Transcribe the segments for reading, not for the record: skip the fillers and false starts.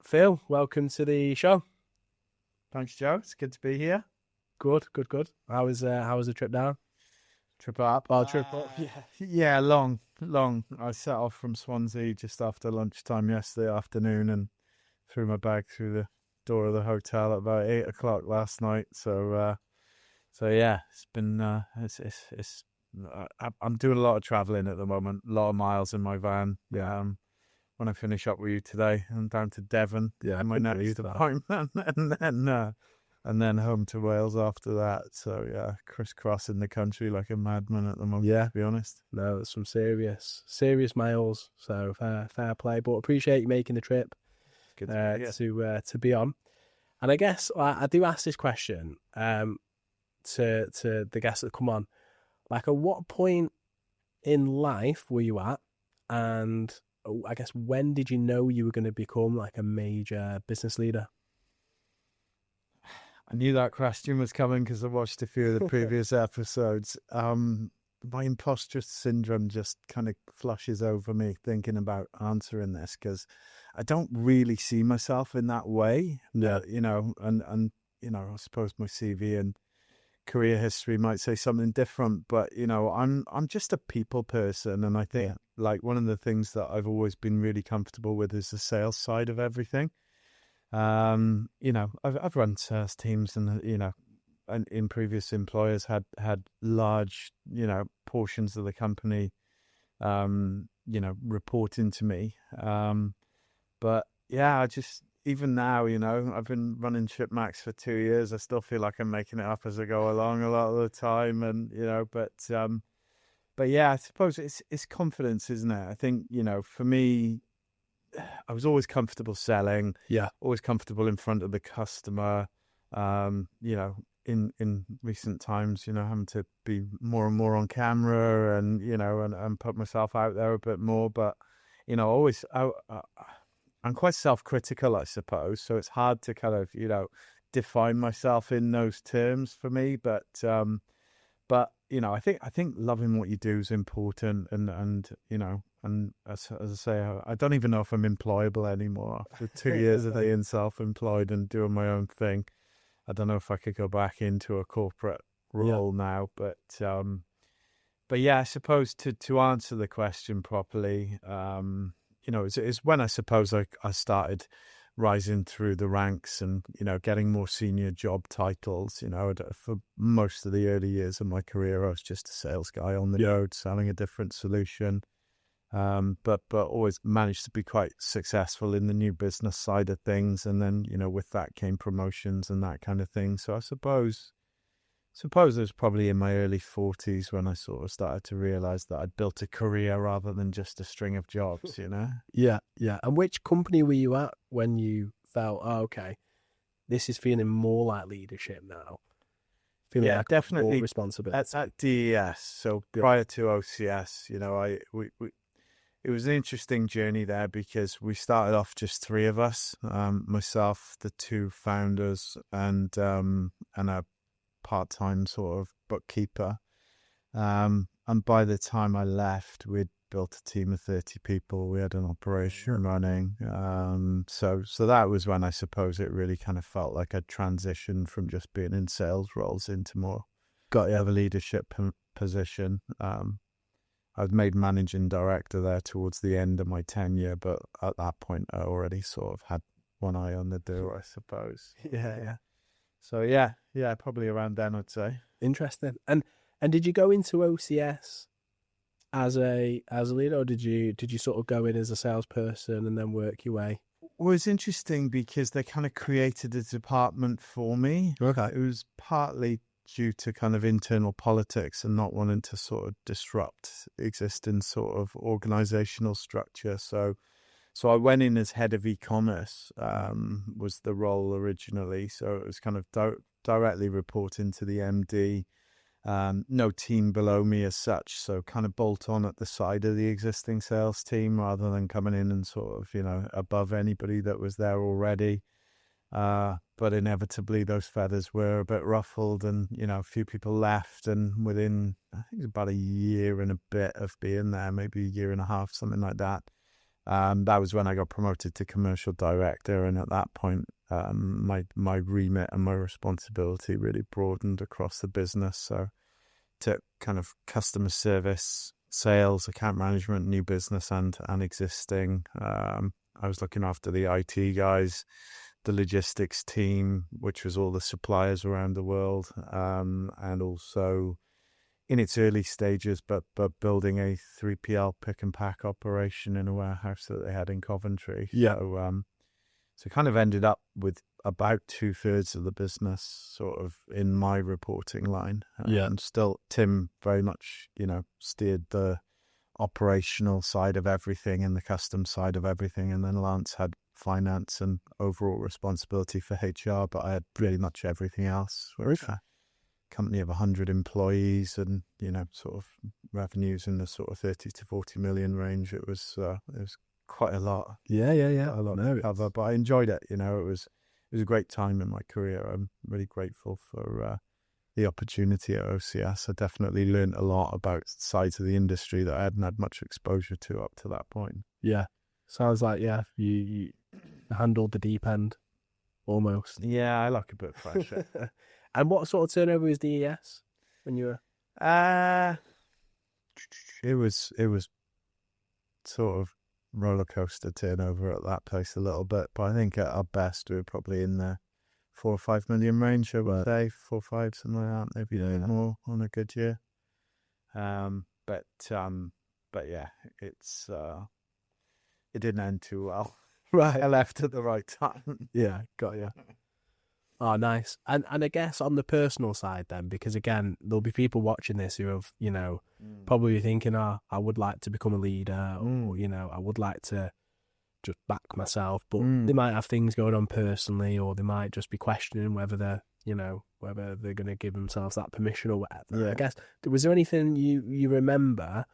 Phil, welcome to the show. Thanks, Joe. It's good to be here. Good. How was the trip down? Trip up. Oh, trip up. Yeah, long. I set off from Swansea just after lunchtime yesterday afternoon and threw my bag through the door of the hotel at about 8 o'clock last night. So yeah, it's been I'm doing a lot of traveling at the moment, a lot of miles in my van. Yeah. When I finish up with you today, I'm down to Devon. Yeah, my next appointment, and then home to Wales after that. So yeah, crisscrossing the country like a madman at the moment. Yeah. To be honest. No, it's some serious miles. So fair play. But appreciate you making the trip Good to be on. And I guess I do ask this question to the guests that come on. Like, at what point in life were you at, and I guess when did you know you were going to become like a major business leader? I knew that question was coming because I watched a few of the previous episodes. My imposter syndrome just kind of flushes over me thinking about answering this because I don't really see myself in that way. Yeah. And I suppose my CV and career history might say something different, but I'm just a people person, and I think like one of the things that I've always been really comfortable with is the sales side of everything. I've run sales teams, and and in previous employers had large portions of the company reporting to me, but yeah, I just, even now, I've been running Shipmax for 2 years. I still feel like I'm making it up as I go along a lot of the time, and but yeah, I suppose it's confidence, isn't it? I think for me, I was always comfortable selling. Yeah. Always comfortable in front of the customer. In recent times, having to be more and more on camera and and put myself out there a bit more. But always I'm quite self-critical, I suppose. So it's hard to kind of define myself in those terms for me. But I think loving what you do is important, and as I say, I don't even know if I'm employable anymore after 2 years of being self-employed and doing my own thing. I don't know if I could go back into a corporate role now, but yeah, I suppose to answer the question properly, it's when I suppose I started rising through the ranks and, getting more senior job titles. For most of the early years of my career, I was just a sales guy on the road selling a different solution. But always managed to be quite successful in the new business side of things. And then, with that came promotions and that kind of thing. So I suppose it was probably in my early 40s when I sort of started to realize that I'd built a career rather than just a string of jobs, Yeah. And which company were you at when you felt, okay, this is feeling more like leadership now? Feeling like definitely responsibility. at DES. So prior to OCS, it was an interesting journey there because we started off just three of us, myself, the two founders, and a part-time sort of bookkeeper. And by the time I left, we'd built a team of 30 people. We had an operation running. So that was when I suppose it really kind of felt like I'd transitioned from just being in sales roles into more of a leadership position. I was made managing director there towards the end of my tenure, but at that point I already sort of had one eye on the door, I suppose. Yeah. So yeah, probably around then, I'd say. Interesting. And did you go into OCS as a leader, or did you sort of go in as a salesperson and then work your way? Well, it's interesting because they kind of created a department for me. Okay. It was partly due to kind of internal politics and not wanting to sort of disrupt existing sort of organizational structure. So I went in as head of eCommerce, was the role originally. So it was kind of directly reporting to the MD, no team below me as such. So kind of bolt on at the side of the existing sales team rather than coming in and sort of, above anybody that was there already. But inevitably those feathers were a bit ruffled and, a few people left. And within, I think it was about a year and a bit of being there, maybe a year and a half, something like that, That was when I got promoted to commercial director, and at that point, my remit and my responsibility really broadened across the business. So, to kind of customer service, sales, account management, new business, and existing. I was looking after the IT guys, the logistics team, which was all the suppliers around the world, and also in its early stages, but building a 3PL pick and pack operation in a warehouse that they had in Coventry. Yeah. So kind of ended up with about 2/3 of the business sort of in my reporting line. And still, Tim very much, steered the operational side of everything and the custom side of everything. And then Lance had finance and overall responsibility for HR, but I had pretty much everything else. Company of 100 employees and, sort of revenues in the sort of 30 to 40 million range. It was quite a lot. Yeah. A lot to cover, but I enjoyed it. It was a great time in my career. I'm really grateful for the opportunity at OCS. I definitely learned a lot about sides of the industry that I hadn't had much exposure to up to that point. Yeah. Sounds like, you handled the deep end almost. Yeah, I like a bit of pressure. And what sort of turnover was DES when you were? It was sort of roller coaster turnover at that place a little bit, but I think at our best we were probably in the 4 or 5 million range. I would say 4 or 5, something like that, maybe a bit more on a good year. But yeah, it didn't end too well. Right. I left at the right time. Yeah, got you. Oh, nice. And I guess on the personal side then, because again, there'll be people watching this who have, probably thinking, I would like to become a leader, or, I would like to just back myself, but they might have things going on personally, or they might just be questioning whether they're, whether they're going to give themselves that permission or whatever. Yeah. I guess, was there anything you remember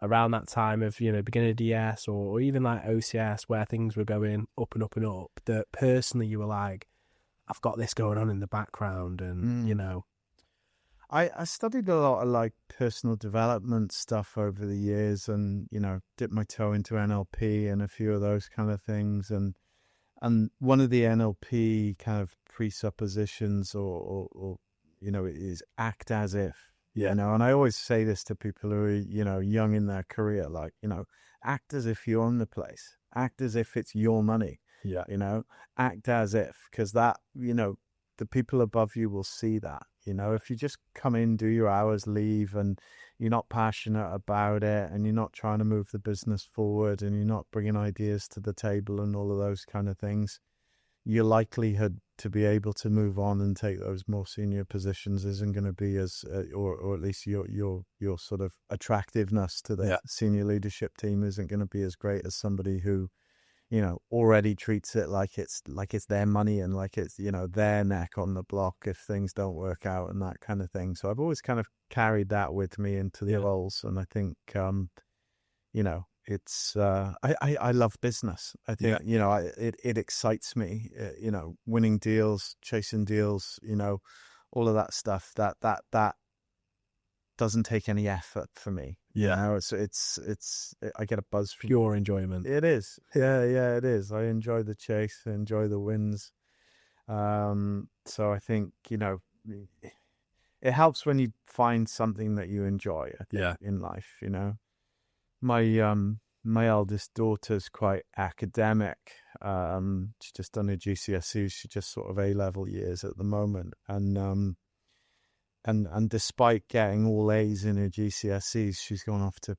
around that time of, beginning of DS or even like OCS where things were going up and up and up that personally you were like, I've got this going on in the background and, I studied a lot of like personal development stuff over the years and, dipped my toe into NLP and a few of those kind of things. And one of the NLP kind of presuppositions or is act as if, and I always say this to people who are, young in their career, like, act as if you own the place, act as if it's your money. Yeah. Act as if, because that, the people above you will see that. If you just come in, do your hours, leave, and you're not passionate about it, and you're not trying to move the business forward, and you're not bringing ideas to the table and all of those kind of things, your likelihood to be able to move on and take those more senior positions isn't going to be as, or at least your sort of attractiveness to the senior leadership team isn't going to be as great as somebody who, already treats it like it's their money and like it's, their neck on the block if things don't work out and that kind of thing. So I've always kind of carried that with me into the roles. And I think, it's, I love business. I think, it excites me, winning deals, chasing deals, all of that stuff that doesn't take any effort for me. It's I get a buzz from pure enjoyment. It is. Yeah, it is. I enjoy the chase, I enjoy the wins. So I think, it helps when you find something that you enjoy, I think, in life, My eldest daughter's quite academic. She's just done her GCSEs. She's just sort of A-level years at the moment. And despite getting all A's in her GCSEs, she's gone off to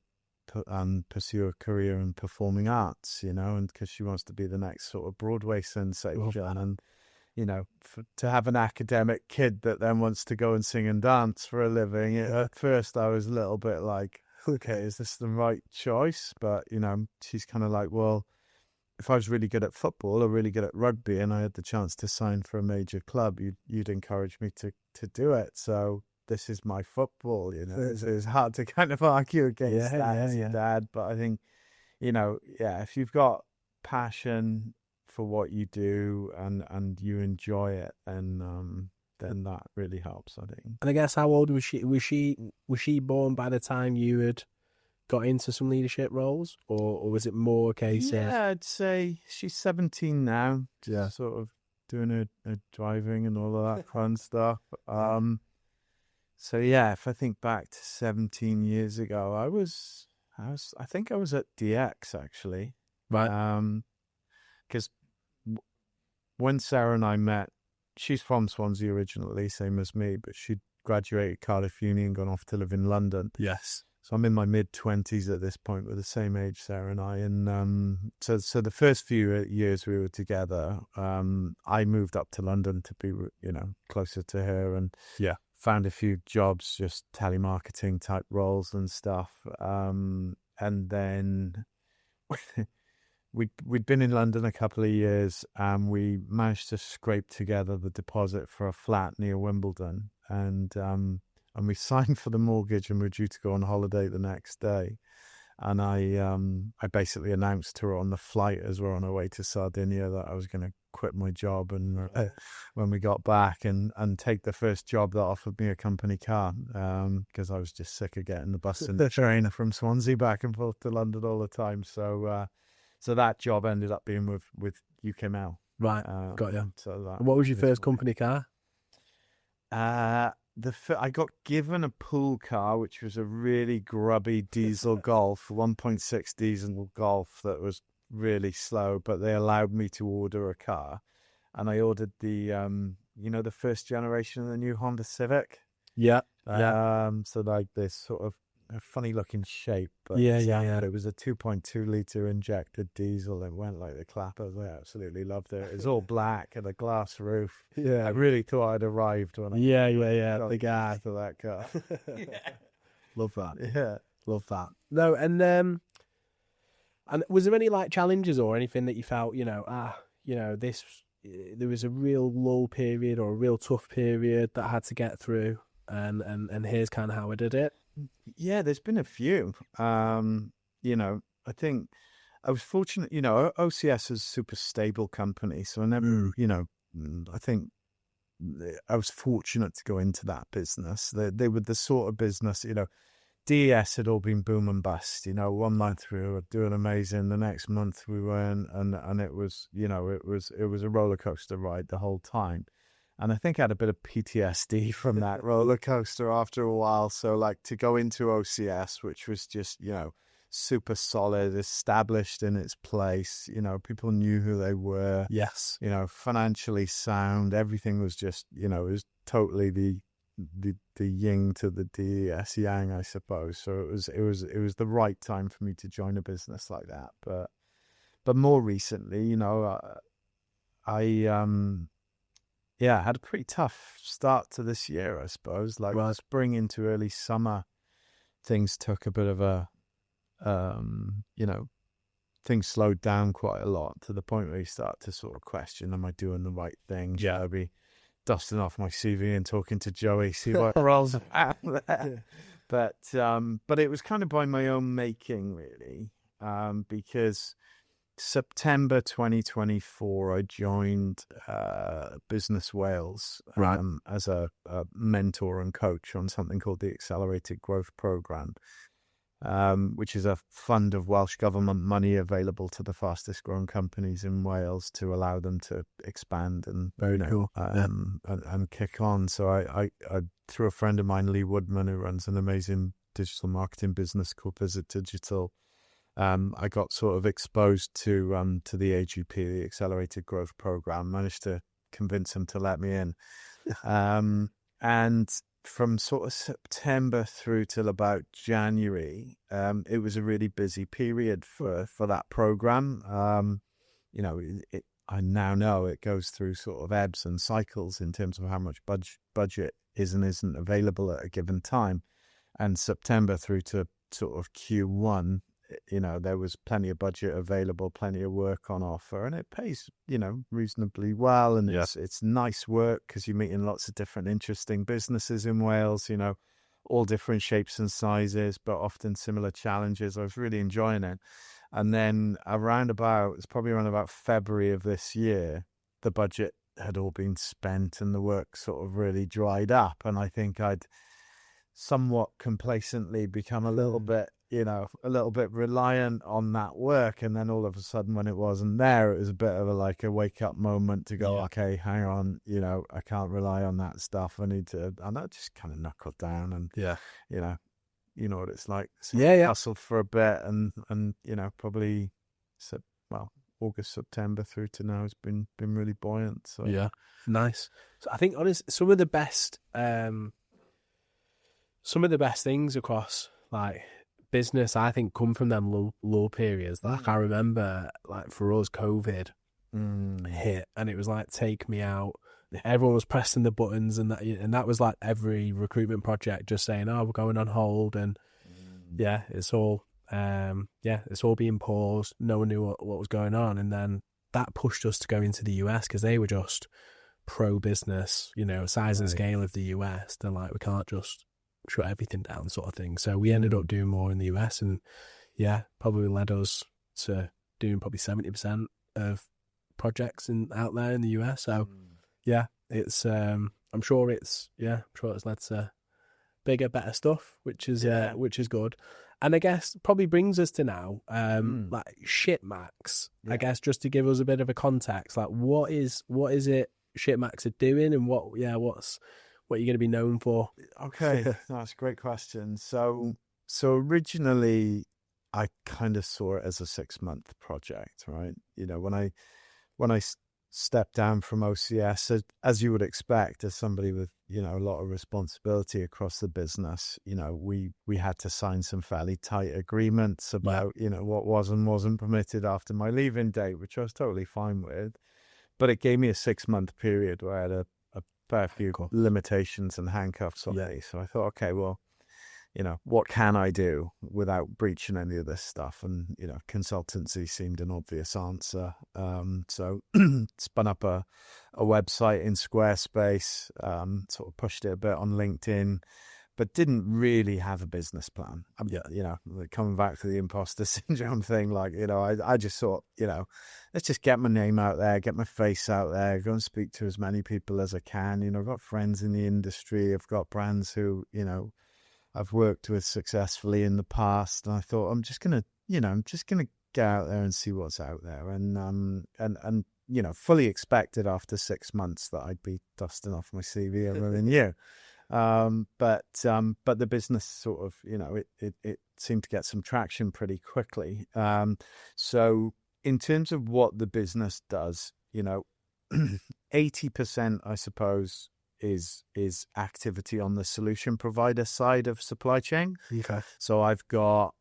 pursue a career in performing arts, and because she wants to be the next sort of Broadway sensation. And, to have an academic kid that then wants to go and sing and dance for a living, at first I was a little bit like, okay, is this the right choice? But, she's kind of like, well, if I was really good at football or really good at rugby and I had the chance to sign for a major club, you'd encourage me to do it. So this is my football, It's hard to kind of argue against that, Dad. But I think, if you've got passion for what you do and you enjoy it, then that really helps, I think. And I guess how old was she? Was she born by the time you had got into some leadership roles, or was it more a case of... Yeah, I'd say she's 17 now. Yeah. Sort of doing her driving and all of that fun stuff. So yeah, if I think back to 17 years ago, I think I was at DX actually. Right. Because when Sarah and I met, she's from Swansea originally, same as me, but she'd graduated Cardiff Uni and gone off to live in London. Yes. So I'm in my mid-20s at this point. We're the same age, Sarah and I. And so the first few years we were together, I moved up to London to be, closer to her, and Yeah. found a few jobs, just telemarketing type roles and stuff. And then we'd been in London a couple of years, and we managed to scrape together the deposit for a flat near Wimbledon. And we signed for the mortgage, and we're due to go on holiday the next day. And I basically announced to her on the flight as we're on our way to Sardinia that I was going to quit my job and when we got back and take the first job that offered me a company car, because I was just sick of getting the bus and the train from Swansea back and forth to London all the time. So that job ended up being with UK Mail. Right. Got you. So What was your first company car? I got given a pool car, which was a really grubby diesel Golf, 1.6 diesel Golf that was really slow, but they allowed me to order a car. And I ordered the, the first generation of the new Honda Civic. Yeah. So like this sort of a funny looking shape, but yeah. It was a 2.2 litre injected diesel. It went like the clappers. I absolutely loved it. It was all black and a glass roof. Yeah. I really thought I'd arrived when I the guy to that car. Love that. Yeah, love that. No, and was there any like challenges or anything that you felt, this, there was a real lull period or a real tough period that I had to get through, and here's kind of how I did it? Yeah, there's been a few. I think I was fortunate. OCS is a super stable company, so I never, I think I was fortunate to go into that business. They were the sort of business, DES had all been boom and bust. 1 month we were doing amazing, the next month we weren't, and it was, it was a roller coaster ride the whole time. And I think I had a bit of PTSD from that roller coaster after a while. So like to go into OCS, which was just, super solid, established in its place, people knew who they were. Yes. Financially sound. Everything was just, it was totally the yin to the DES yang, I suppose. So it was the right time for me to join a business like that. But more recently, I had a pretty tough start to this year, I suppose. Like spring into early summer, things took a bit of a, things slowed down quite a lot to the point where you start to sort of question, am I doing the right thing? Should I be dusting off my CV and talking to Joey, see what roles out there? But it was kind of by my own making, really, because September 2024, I joined Business Wales as a mentor and coach on something called the Accelerated Growth Programme, which is a fund of Welsh Government money available to the fastest growing companies in Wales to allow them to expand and cool. And kick on. So I through a friend of mine, Lee Woodman, who runs an amazing digital marketing business called Visit Digital, I got sort of exposed to the AGP, the Accelerated Growth Programme, managed to convince him to let me in. And from sort of September through till about January, it was a really busy period for that program. I now know it goes through sort of ebbs and cycles in terms of how much budget is and isn't available at a given time. And September through to sort of Q1, there was plenty of budget available, plenty of work on offer, and it pays, reasonably well. And it's nice work because you're meeting lots of different interesting businesses in Wales, all different shapes and sizes, but often similar challenges. I was really enjoying it. And then it's probably around about February of this year, the budget had all been spent and the work sort of really dried up. And I think I'd somewhat complacently become a little bit, you know, a little bit reliant on that work. And then all of a sudden when it wasn't there, it was a bit of a wake up moment to go, okay, hang on, you know, I can't rely on that stuff. I just kind of knuckled down and, you know what it's like. So hustled for a bit and, you know, probably, August, September through to now has been really buoyant. So yeah, nice. So I think honestly, some of the best things across like business, I think, come from them low periods. Like I remember, like for us, COVID hit, and it was like take me out. Everyone was pressing the buttons, and that was like every recruitment project just saying, "Oh, we're going on hold," and it's all. It's all being paused. No one knew what was going on, and then that pushed us to go into the US because they were just pro business, you know, size and scale of the US. They're like, we can't just shut everything down, sort of thing. So we ended up doing more in the US, and probably led us to doing probably 70% of projects out there in the US. So it's I'm sure it's led to bigger, better stuff, which is good. And I guess probably brings us to now, like Shipmax. I guess just to give us a bit of a context, like what is it Shipmax are doing, and what you're going to be known for? Okay, that's a great question. So originally, I kind of saw it as a 6-month project, right? You know, when I stepped down from OCS, as you would expect, as somebody with, you know, a lot of responsibility across the business, you know, we had to sign some fairly tight agreements about, you know, what was and wasn't permitted after my leaving date, which I was totally fine with. But it gave me a 6-month period where I had a fair few limitations and handcuffs on me. So I thought, okay, well, you know, what can I do without breaching any of this stuff? And, you know, consultancy seemed an obvious answer. So spun up a website in Squarespace, sort of pushed it a bit on LinkedIn, but didn't really have a business plan. You know, coming back to the imposter syndrome thing, like, you know, I just thought, you know, let's just get my name out there, get my face out there, go and speak to as many people as I can. You know, I've got friends in the industry. I've got brands who, you know, I've worked with successfully in the past, and I thought I'm just gonna get out there and see what's out there, and you know, fully expected after 6 months that I'd be dusting off my CV over in you, but the business sort of, you know, it seemed to get some traction pretty quickly. So in terms of what the business does, you know, 80%, I suppose, is activity on the solution provider side of supply chain. Okay. So I've got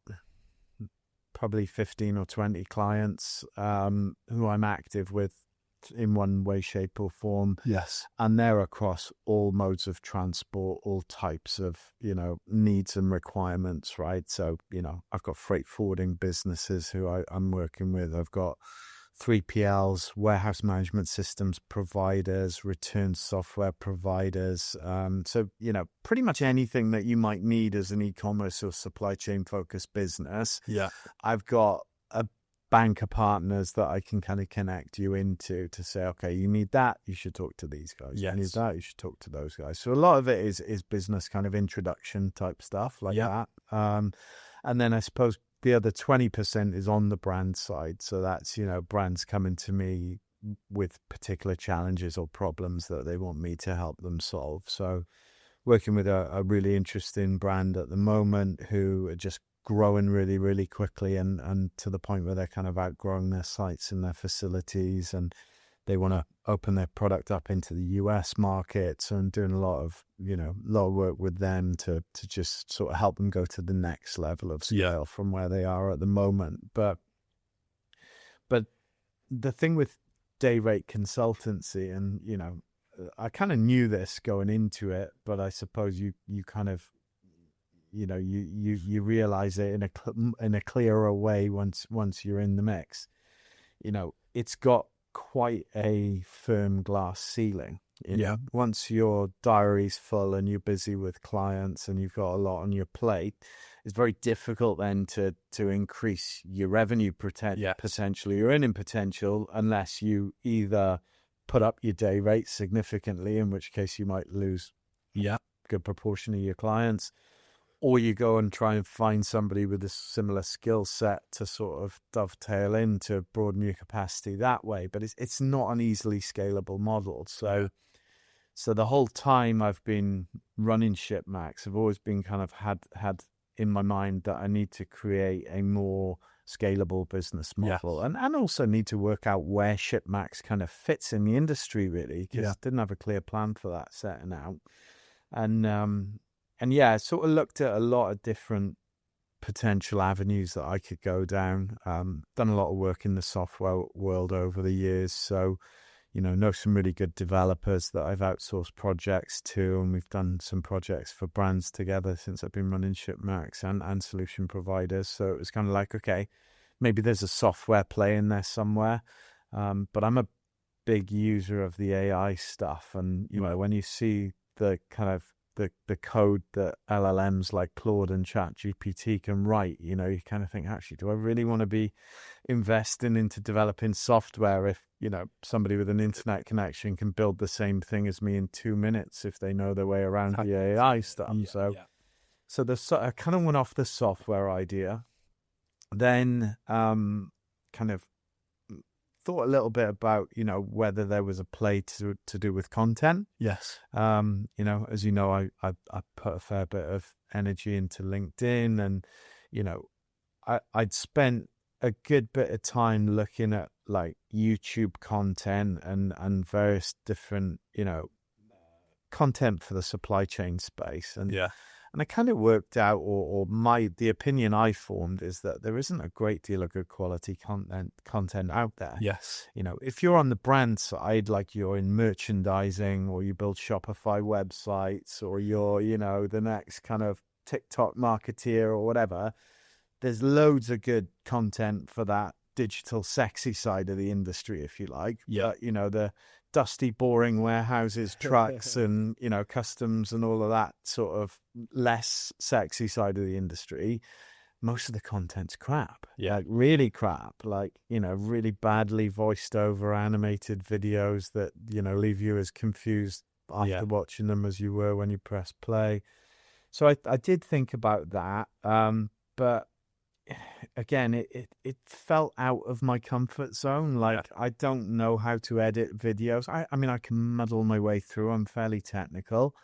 probably 15 or 20 clients who I'm active with in one way, shape or form. Yes. And they're across all modes of transport, all types of, you know, needs and requirements, right? So, you know, I've got freight forwarding businesses who I'm working with. I've got 3PLs, warehouse management systems providers, return software providers. So, you know, pretty much anything that you might need as an e-commerce or supply chain focused business. Yeah. I've got a bank of partners that I can kind of connect you into to say, okay, you need that, you should talk to these guys. Yes. You need that, you should talk to those guys. So a lot of it is business kind of introduction type stuff like that. And then I suppose the other 20% is on the brand side. So that's, you know, brands coming to me with particular challenges or problems that they want me to help them solve. So working with a really interesting brand at the moment who are just growing really, really quickly and to the point where they're kind of outgrowing their sites and their facilities, and they want to open their product up into the US market. So I'm doing a lot of work with them to just sort of help them go to the next level of scale from where they are at the moment. But the thing with day rate consultancy, and, you know, I kind of knew this going into it, but I suppose you kind of, you know, you realize it in a clearer way once you're in the mix. You know, it's got quite a firm glass ceiling. Once your diary's full and you're busy with clients and you've got a lot on your plate, it's very difficult then to increase your revenue potential, your earning potential, unless you either put up your day rate significantly, in which case you might lose a good proportion of your clients, or you go and try and find somebody with a similar skill set to sort of dovetail in to broaden your capacity that way. But it's not an easily scalable model. So the whole time I've been running Shipmax, I've always been kind of had in my mind that I need to create a more scalable business model, and also need to work out where Shipmax kind of fits in the industry, really, because I didn't have a clear plan for that setting out. And I sort of looked at a lot of different potential avenues that I could go down. Done a lot of work in the software world over the years, so know some really good developers that I've outsourced projects to, and we've done some projects for brands together since I've been running Shipmax and solution providers. So it was kind of like, okay, maybe there's a software play in there somewhere. But I'm a big user of the AI stuff, and when you see the kind of the code that LLMs like Claude and ChatGPT can write, you kind of think, actually, do I really want to be investing into developing software if somebody with an internet connection can build the same thing as me in 2 minutes if they know their way around the AI stuff? So I kind of went off the software idea, then kind of thought a little bit about whether there was a play to do with content. Yes. As you know, I put a fair bit of energy into LinkedIn, and I'd spent a good bit of time looking at like YouTube content and various different content for the supply chain space, and I kind of worked out, or the opinion I formed is that there isn't a great deal of good quality content out there. Yes. If you're on the brand side, like you're in merchandising, or you build Shopify websites, or you're, the next kind of TikTok marketeer or whatever, there's loads of good content for that digital sexy side of the industry, if you like. Yeah. But, the dusty, boring warehouses, trucks, and, customs and all of that sort of less sexy side of the industry, most of the content's crap. Like really crap, like, really badly voiced over animated videos that, leave you as confused after watching them as you were when you press play. So I did think about that. But again, it felt out of my comfort zone. Like, I don't know how to edit videos. I mean, I can muddle my way through. I'm fairly technical,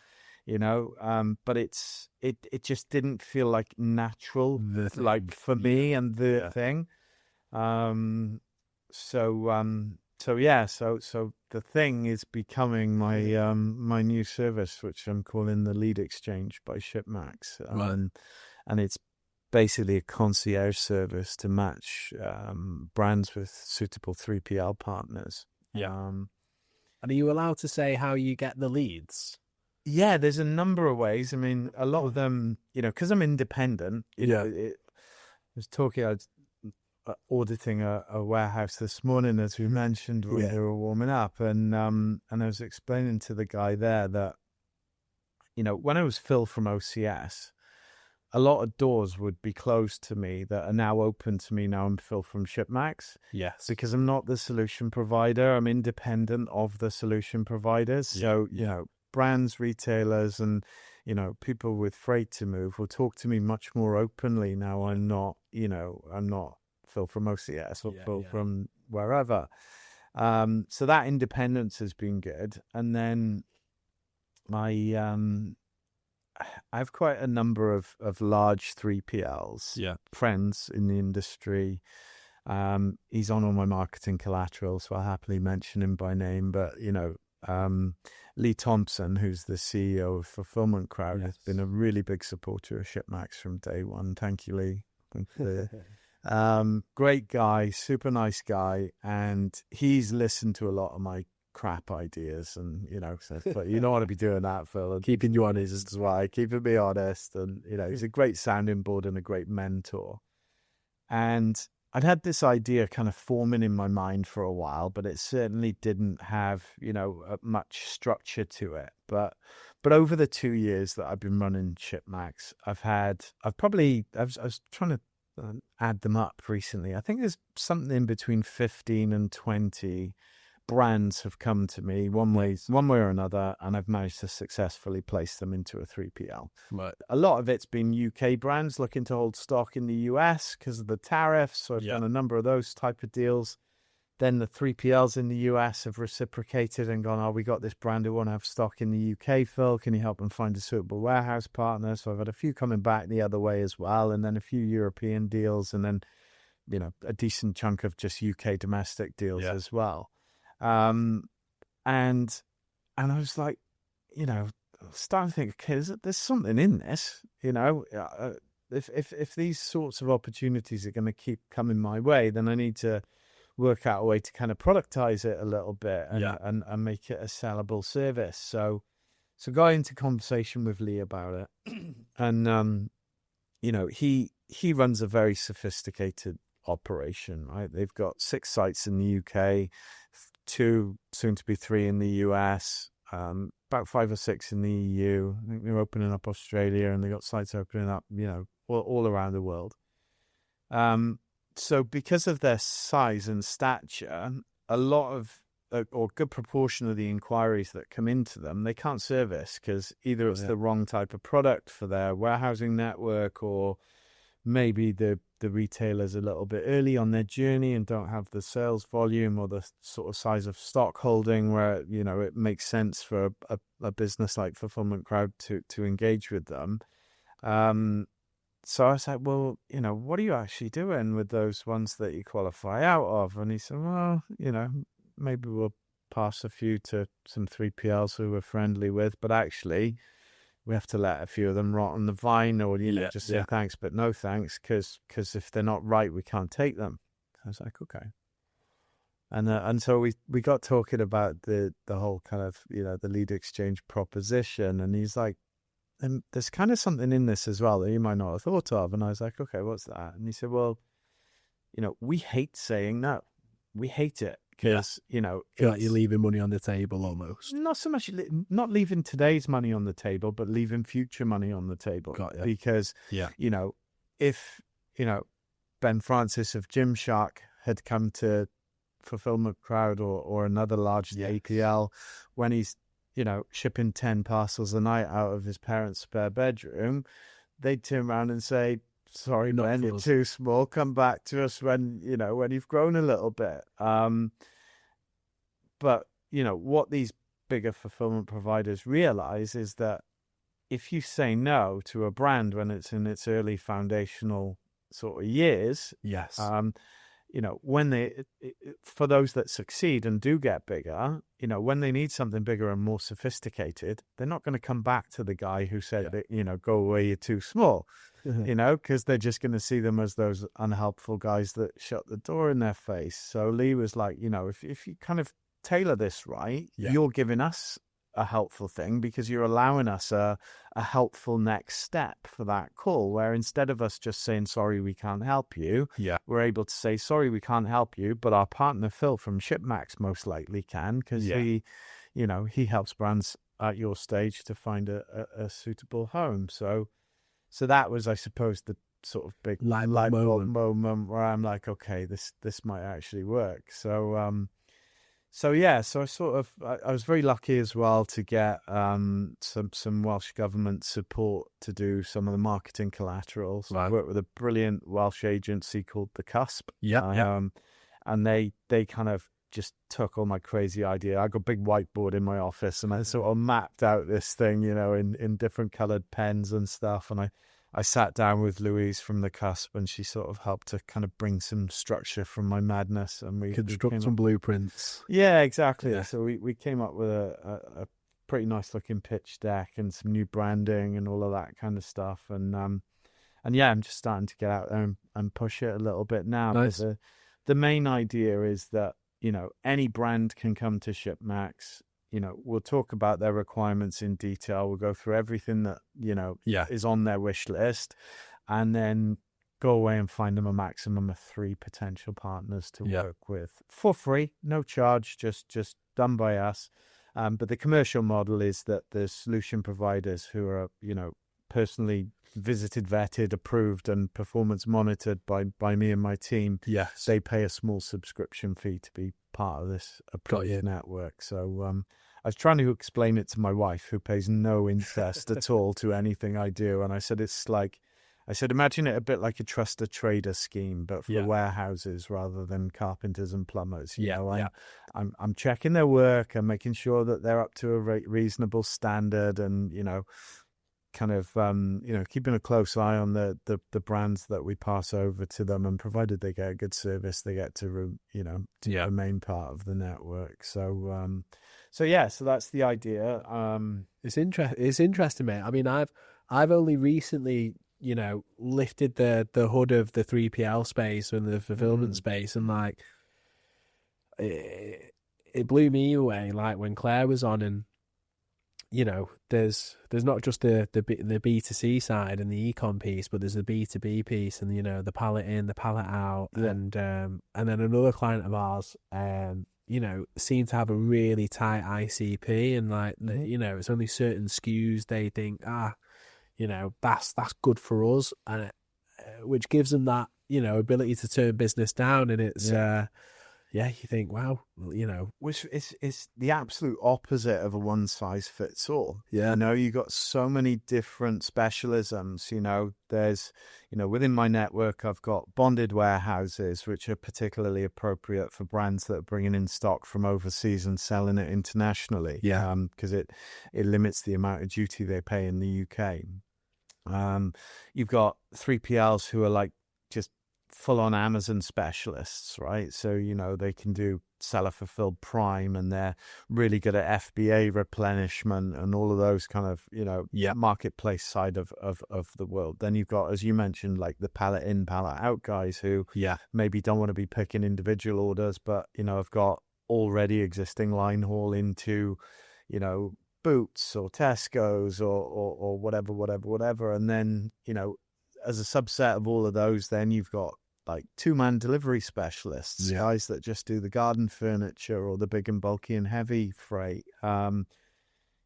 but it just didn't feel like natural, like for me and the thing. So the thing is becoming my my new service, which I'm calling the Lead Exchange by Shipmax, and it's basically a concierge service to match brands with suitable 3PL partners. And are you allowed to say how you get the leads? Yeah, there's a number of ways. I mean, a lot of them, because I'm independent. I was auditing a warehouse this morning, as we mentioned, when they were warming up, and I was explaining to the guy there that, when I was Phil from OCS, a lot of doors would be closed to me that are now open to me now I'm Phil from Shipmax. Yes. Because I'm not the solution provider. I'm independent of the solution providers. So, brands, retailers, and, people with freight to move will talk to me much more openly now. I'm not Phil from OCS or Phil from wherever. So that independence has been good. And then I have quite a number of large 3PLs, friends in the industry. He's on all my marketing collateral, so I'll happily mention him by name. But, Lee Thompson, who's the CEO of Fulfillment Crowd, has been a really big supporter of Shipmax from day one. Thank you, Lee. Great guy, super nice guy. And he's listened to a lot of my crap ideas, and says, but you don't want to be doing that, Phil, and keeping you honest is why, keeping me honest. And he's a great sounding board and a great mentor. And I'd had this idea kind of forming in my mind for a while, but it certainly didn't have much structure to it. But over the 2 years that I've been running Shipmax, I was trying to add them up recently. I think there's something between 15 and 20 brands have come to me one way or another, and I've managed to successfully place them into a 3PL. Right. A lot of it's been UK brands looking to hold stock in the US because of the tariffs. So I've done a number of those type of deals. Then the 3PLs in the US have reciprocated and gone, oh, we got this brand who want to have stock in the UK, Phil. Can you help them find a suitable warehouse partner? So I've had a few coming back the other way as well. And then a few European deals, and then, you know, a decent chunk of just UK domestic deals as well. And I was like, you know, starting to think, okay, there's something in this, you know. If these sorts of opportunities are going to keep coming my way, then I need to work out a way to kind of productize it a little bit and make it a sellable service. So got into conversation with Lee about it, and you know, he runs a very sophisticated operation, right? They've got 6 sites in the UK, 2, soon to be 3 in the US, about 5 or 6 in the EU. I think they're opening up Australia, and they got sites opening up, you know, all around the world. So because of their size and stature, a lot of, or good proportion of the inquiries that come into them, they can't service because either it's the wrong type of product for their warehousing network, or maybe the retailer's a little bit early on their journey and don't have the sales volume or the sort of size of stock holding where, you know, it makes sense for a business like Fulfillment Crowd to engage with them. So I was like, well, you know, what are you actually doing with those ones that you qualify out of? And he said, well, you know, maybe we'll pass a few to some 3PLs who we're friendly with, but actually we have to let a few of them rot on the vine, or, you know, just say thanks, but no thanks, because if they're not right, we can't take them. I was like, okay. And so we got talking about the whole kind of, you know, the lead exchange proposition, and he's like, and there's kind of something in this as well that you might not have thought of. And I was like, okay, what's that? And he said, well, you know, we hate saying no. We hate it because, you know, feel like you're leaving money on the table almost. Not so much, not leaving today's money on the table, but leaving future money on the table. Because, you know, if, you know, Ben Francis of Gymshark had come to Fulfillment Crowd or another large APL when he's, you know, shipping 10 parcels a night out of his parents' spare bedroom, they'd turn around and say, sorry, Ben, you're too small. Come back to us when, you know, when you've grown a little bit. But, you know, what these bigger fulfillment providers realize is that if you say no to a brand when it's in its early foundational sort of years, you know, when for those that succeed and do get bigger, you know, when they need something bigger and more sophisticated, they're not going to come back to the guy who said that, you know, go away, you're too small, you know, because they're just going to see them as those unhelpful guys that shut the door in their face. So Lee was like, you know, if you kind of tailor this right, you're giving us a helpful thing because you're allowing us a helpful next step for that call, where instead of us just saying, sorry, we can't help you, we're able to say, sorry, we can't help you, but our partner Phil from Shipmax most likely can, because he, you know, he helps brands at your stage to find a suitable home. So that was, I suppose, the sort of big light moment where I'm like, okay, this might actually work. So I sort of, I was very lucky as well to get some Welsh government support to do some of the marketing collateral. So I worked with a brilliant Welsh agency called The Cusp. And they kind of just took all my crazy idea. I got a big whiteboard in my office and I sort of mapped out this thing, you know, in different coloured pens and stuff. And I sat down with Louise from The Cusp, and she sort of helped to kind of bring some structure from my madness, and we construct some blueprints. Yeah, exactly. So we came up with a pretty nice looking pitch deck and some new branding and all of that kind of stuff. And I'm just starting to get out there and push it a little bit now. Nice. But the main idea is that, you know, any brand can come to Shipmax. You know, we'll talk about their requirements in detail. We'll go through everything that, you know, is on their wish list, and then go away and find them a maximum of 3 potential partners to work with for free, no charge, just done by us. But the commercial model is that the solution providers who are, you know, personally visited, vetted, approved, and performance monitored by me and my team. Yes. They pay a small subscription fee to be part of this approved network. So I was trying to explain it to my wife, who pays no interest at all to anything I do. And I said, imagine it a bit like a trusted trader scheme, but for warehouses rather than carpenters and plumbers. You know, I'm checking their work and making sure that they're up to a reasonable standard, and, you know, kind of, you know, keeping a close eye on the brands that we pass over to them, and provided they get a good service, they get to, you know, remain part of the network. So, so that's the idea. It's interesting, mate. I mean, I've only recently, you know, lifted the hood of the 3PL space and the fulfillment space, and like it blew me away. Like when Claire was on, and you know, there's not just the B2C side and the ecom piece, but there's the B2B piece, and you know, the pallet in, the pallet out, and then another client of ours, you know, seem to have a really tight ICP, and like you know, it's only certain SKUs they think, you know, that's good for us, and which gives them that, you know, ability to turn business down, and it's you think, wow, you know, which is the absolute opposite of a one size fits all. Yeah, you know, you got so many different specialisms. You know, there's, you know, within my network, I've got bonded warehouses, which are particularly appropriate for brands that are bringing in stock from overseas and selling it internationally. Yeah, because it limits the amount of duty they pay in the UK. You've got 3PLs who are like just full-on Amazon specialists, right? So, you know, they can do seller fulfilled prime, and they're really good at FBA replenishment and all of those kind of, you know, marketplace side of the world. Then you've got, as you mentioned, like the pallet in, pallet out guys who maybe don't want to be picking individual orders, but, you know, have got already existing line haul into, you know, Boots or Tesco's or whatever. And then, you know, as a subset of all of those, then you've got like 2-man delivery specialists, guys that just do the garden furniture or the big and bulky and heavy freight.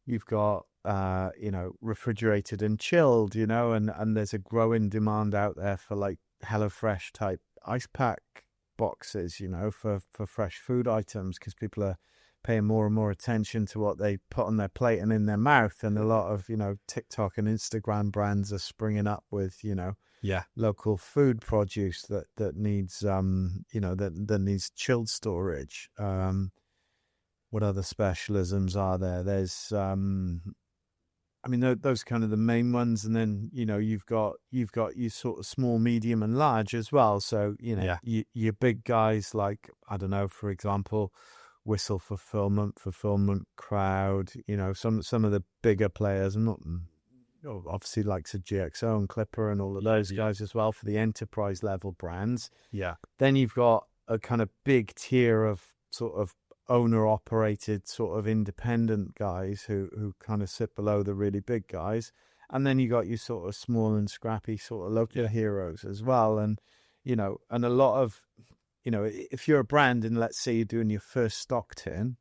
You've got, you know, refrigerated and chilled, you know, and there's a growing demand out there for like HelloFresh type ice pack boxes, you know, for fresh food items, because people are paying more and more attention to what they put on their plate and in their mouth. And a lot of, you know, TikTok and Instagram brands are springing up with, you know, local food produce that needs, you know, that needs chilled storage. What other specialisms are there? There's, I mean, those kind of the main ones. And then, you know, you've got your sort of small, medium and large as well. So, you know, your big guys like, I don't know, for example, Whistle Fulfillment Crowd, you know, some of the bigger players, and not, you know, obviously like GXO and Clipper and all of those guys as well for the enterprise level brands. Yeah. Then you've got a kind of big tier of sort of owner operated sort of independent guys who kind of sit below the really big guys. And then you got your sort of small and scrappy sort of local heroes as well. And, you know, and a lot of, you know, if you're a brand and let's say you're doing your first stock turn,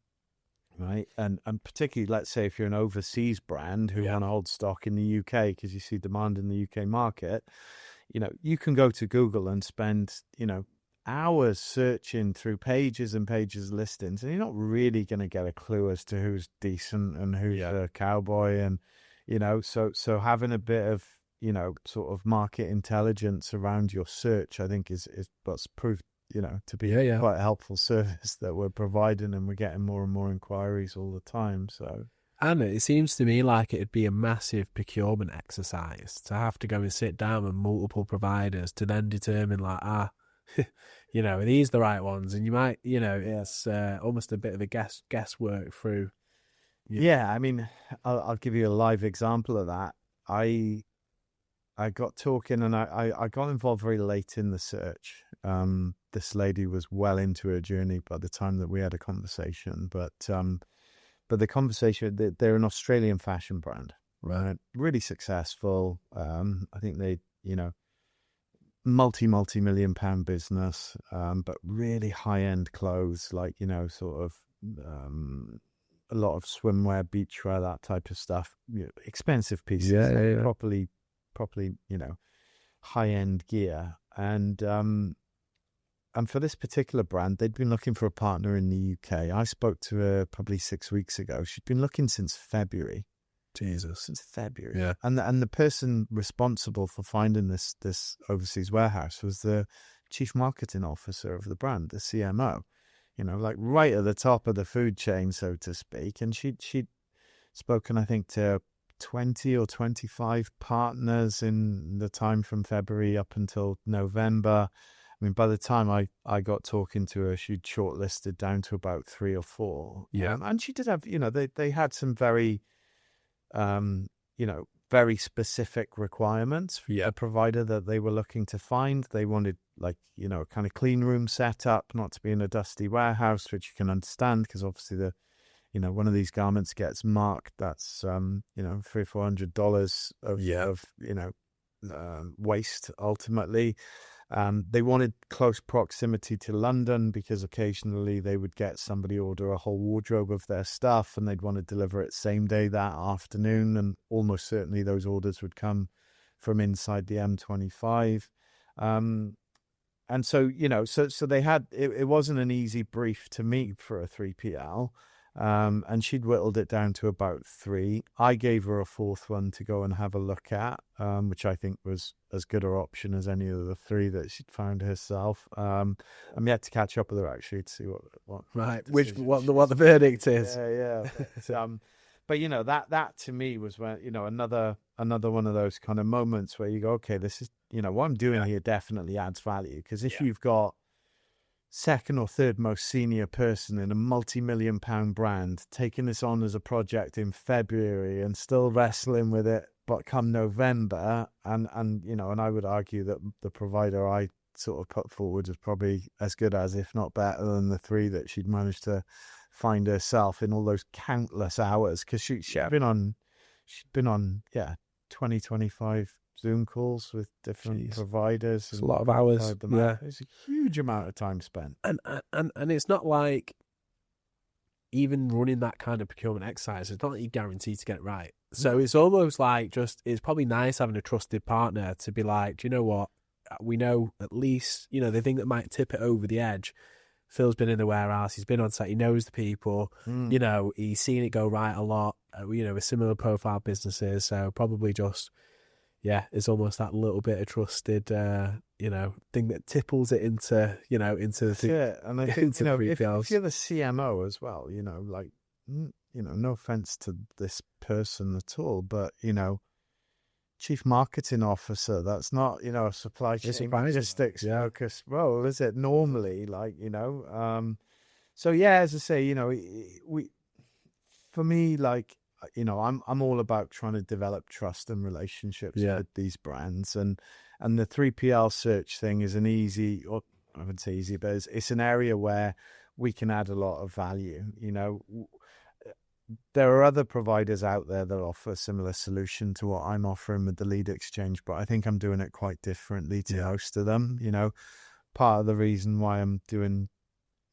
right, and particularly let's say if you're an overseas brand who want to hold stock in the UK because you see demand in the UK market, you know, you can go to Google and spend, you know, hours searching through pages and pages of listings, and you're not really going to get a clue as to who's decent and who's a cowboy. And, you know, so having a bit of, you know, sort of market intelligence around your search, I think is what's proved, you know, to be quite a helpful service that we're providing, and we're getting more and more inquiries all the time. So, and it seems to me like it'd be a massive procurement exercise to have to go and sit down with multiple providers to then determine like, you know, are these the right ones? And you might, you know, it's almost a bit of a guesswork through. Yeah, I mean, I'll give you a live example of that. I got talking, and I got involved very late in the search. This lady was well into her journey by the time that we had a conversation. But the conversation, they're an Australian fashion brand, right? Really successful. I think they, you know, multi-million pound business, but really high-end clothes, like, you know, sort of a lot of swimwear, beachwear, that type of stuff. You know, expensive pieces, properly properly, high-end gear. And for this particular brand, they'd been looking for a partner in the UK. I spoke to her probably 6 weeks ago. She'd been looking since February. Jesus. Since February. Yeah. And the person responsible for finding this overseas warehouse was the chief marketing officer of the brand, the CMO, like right at the top of the food chain, so to speak. And she'd spoken, I think, to 20 or 25 partners in the time from February up until November. I mean, by the time I got talking to her, she'd shortlisted down to about 3 or 4. Yeah. And she did have, they had some very, very specific requirements for a provider that they were looking to find. They wanted a kind of clean room setup, not to be in a dusty warehouse, which you can understand because obviously one of these garments gets marked. That's $300-400 of waste ultimately. They wanted close proximity to London because occasionally they would get somebody order a whole wardrobe of their stuff and they'd want to deliver it same day that afternoon. And almost certainly those orders would come from inside the M25. And so, so they had, it wasn't an easy brief to meet for a 3PL. And she'd whittled it down to about 3. I gave her a 4th one to go and have a look at, which I think was as good an option as any of the 3 that she'd found herself. I'm yet to catch up with her actually to see what the verdict is. Yeah. But that to me was when another one of those kind of moments where you go, okay, this is what I'm doing here definitely adds value, because if you've got second or third most senior person in a multi-million-pound brand taking this on as a project in February and still wrestling with it, but come November, and I would argue that the provider I sort of put forward is probably as good as, if not better than, the 3 that she'd managed to find herself in all those countless hours, because she'd been on 20-25 Zoom calls with different providers. It's a lot of hours. Yeah, it's a huge amount of time spent. And it's not like, even running that kind of procurement exercise, it's not that you're guaranteed to get it right. So it's almost like it's probably nice having a trusted partner to be like, do you know what? We know at least, the thing that might tip it over the edge. Phil's been in the warehouse, he's been on site, he knows the people, he's seen it go right a lot, with similar profile businesses. So probably just, it's almost that little bit of trusted, thing that tipples it into, into the thing. Yeah, and I think, if you're the CMO as well, no offense to this person at all, but, chief marketing officer, that's not, a supply chain logistics focus role, is it? Normally, so as I say, for me, I'm all about trying to develop trust and relationships with these brands, and the 3PL search thing is an easy, or I wouldn't say easy, but it's an area where we can add a lot of value. There are other providers out there that offer a similar solution to what I'm offering with the lead exchange, but I think I'm doing it quite differently to most of them. Part of the reason why I'm doing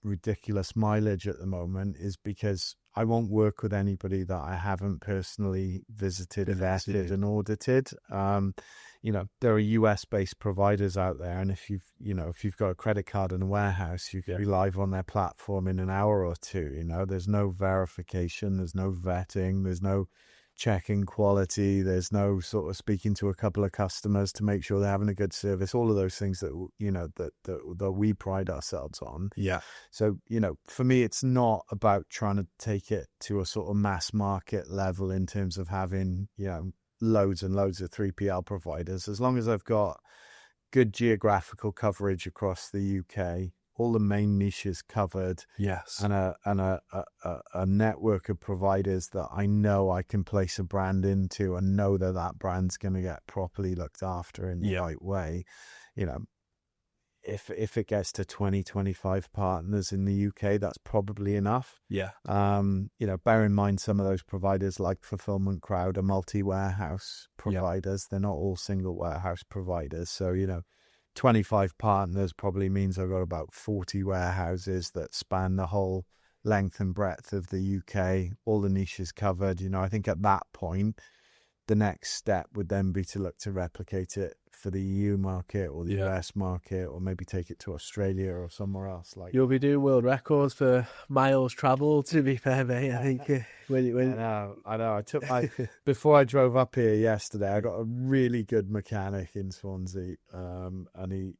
ridiculous mileage at the moment is because I won't work with anybody that I haven't personally visited, vetted, and audited. There are US-based providers out there, and if you've got a credit card in a warehouse, you can be live on their platform in an hour or two. There's no verification, there's no vetting, there's no checking quality, there's no sort of speaking to a couple of customers to make sure they're having a good service. All of those things that that we pride ourselves on. Yeah. So for me, it's not about trying to take it to a sort of mass market level in terms of having loads and loads of 3PL providers. As long as I've got good geographical coverage across the UK, all the main niches covered, and a network of providers that I know I can place a brand into and know that brand's going to get properly looked after in the right way. If it gets to 20-25 partners in the UK, that's probably enough. Bear in mind some of those providers like Fulfillment Crowd are multi-warehouse providers. They're not all single warehouse providers. So 25 partners probably means I've got about 40 warehouses that span the whole length and breadth of the UK, all the niches covered. I think at that point, the next step would then be to look to replicate it for the EU market or the US market, or maybe take it to Australia or somewhere else. Like, you'll be doing world records for miles travelled, to be fair, mate. I think I know. I took before I drove up here yesterday, I got a really good mechanic in Swansea, and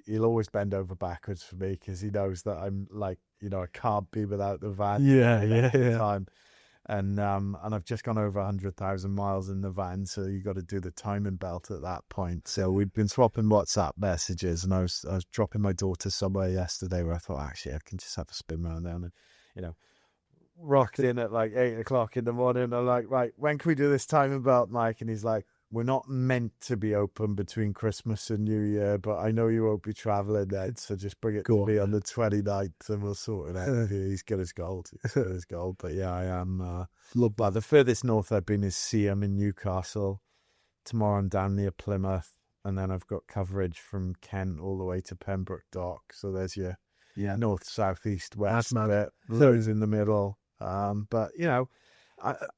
he'll always bend over backwards for me because he knows that I'm like, I can't be without the van. Time. And I've just gone over 100,000 miles in the van, so you got to do the timing belt at that point. So we've been swapping WhatsApp messages, and I was dropping my daughter somewhere yesterday where I thought, actually, I can just have a spin round there, and rocked in at like 8 o'clock in the morning. I'm like, right, when can we do this timing belt, Mike? And he's like, we're not meant to be open between Christmas and New Year, but I know you won't be travelling then, so just bring it to me on the 29th and we'll sort it out. He's good as gold. But yeah, I am. The furthest north I've been is Seaham in Newcastle. Tomorrow I'm down near Plymouth, and then I've got coverage from Kent all the way to Pembroke Dock. So there's your north, south, east, west bit. Those in the middle. But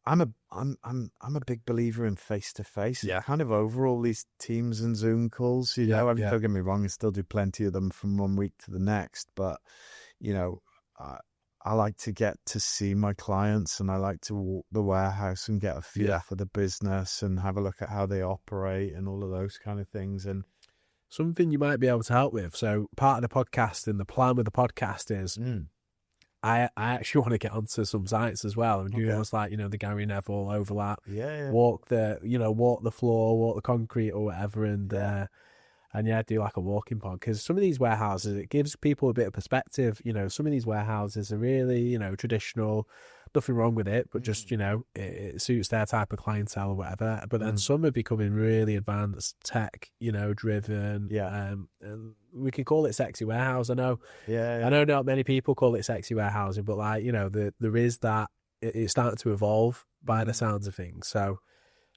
I'm a big believer in face to face. Kind of over all these Teams and Zoom calls. Don't get me wrong, I still do plenty of them from one week to the next. But I like to get to see my clients, and I like to walk the warehouse and get a feel for the business and have a look at how they operate and all of those kind of things. And something you might be able to help with. So part of the podcast and the plan with the podcast is. I actually want to get onto some sites as well, and do almost like the Gary Neville overlap, walk the floor, walk the concrete or whatever, and do like a walking pod, because some of these warehouses, it gives people a bit of perspective. Some of these warehouses are really traditional, nothing wrong with it, but just it suits their type of clientele or whatever. But then some are becoming really advanced, tech driven, and we can call it sexy warehouse. I know not many people call it sexy warehousing, but like there is that, it's starting to evolve by the sounds of things. So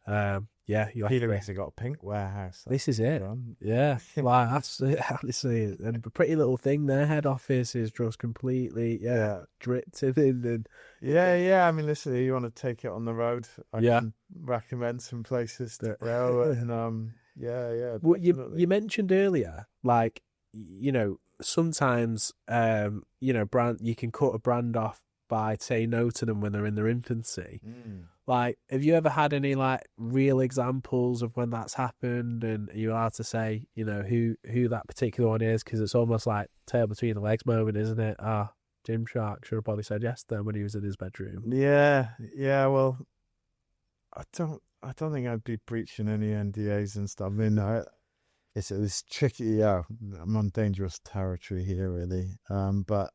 Peter actually got a pink warehouse. This is it. Yeah. Like, that's it, honestly. And a pretty little thing. Their head office is just completely dripped in. And I mean, listen, you want to take it on the road, I can recommend some places to go. And well, you mentioned earlier, like, sometimes brand, you can cut a brand off by saying no to them when they're in their infancy. Like, have you ever had any like real examples of when that's happened, and are you allowed to say who that particular one is? Because it's almost like tail between the legs moment, isn't it? Gymshark should have probably said yes to them when he was in his bedroom. Well, I don't think I'd be breaching any NDAs and stuff. I mean, it's tricky. I'm on dangerous territory here, really. But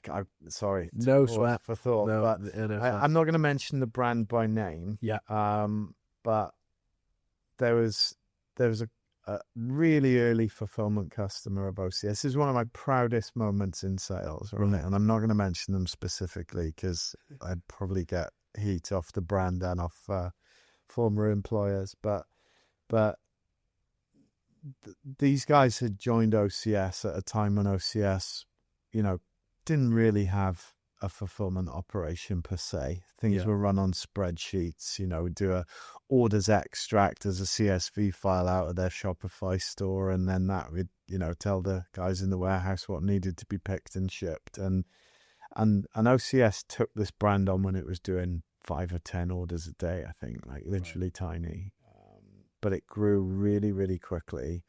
I'm sorry. No sweat for thought. No, but I'm not going to mention the brand by name. But there was a really early fulfillment customer of OCS. This is one of my proudest moments in sales, right? And I'm not going to mention them specifically because I'd probably get heat off the brand and off former employers. But these guys had joined OCS at a time when OCS, didn't really have a fulfillment operation per se. Things were run on spreadsheets. We'd do a orders extract as a CSV file out of their Shopify store, and then that would tell the guys in the warehouse what needed to be picked and shipped. And OCS took this brand on when it was doing 5 or 10 orders a day, I think, like literally tiny. But it grew really, really quickly,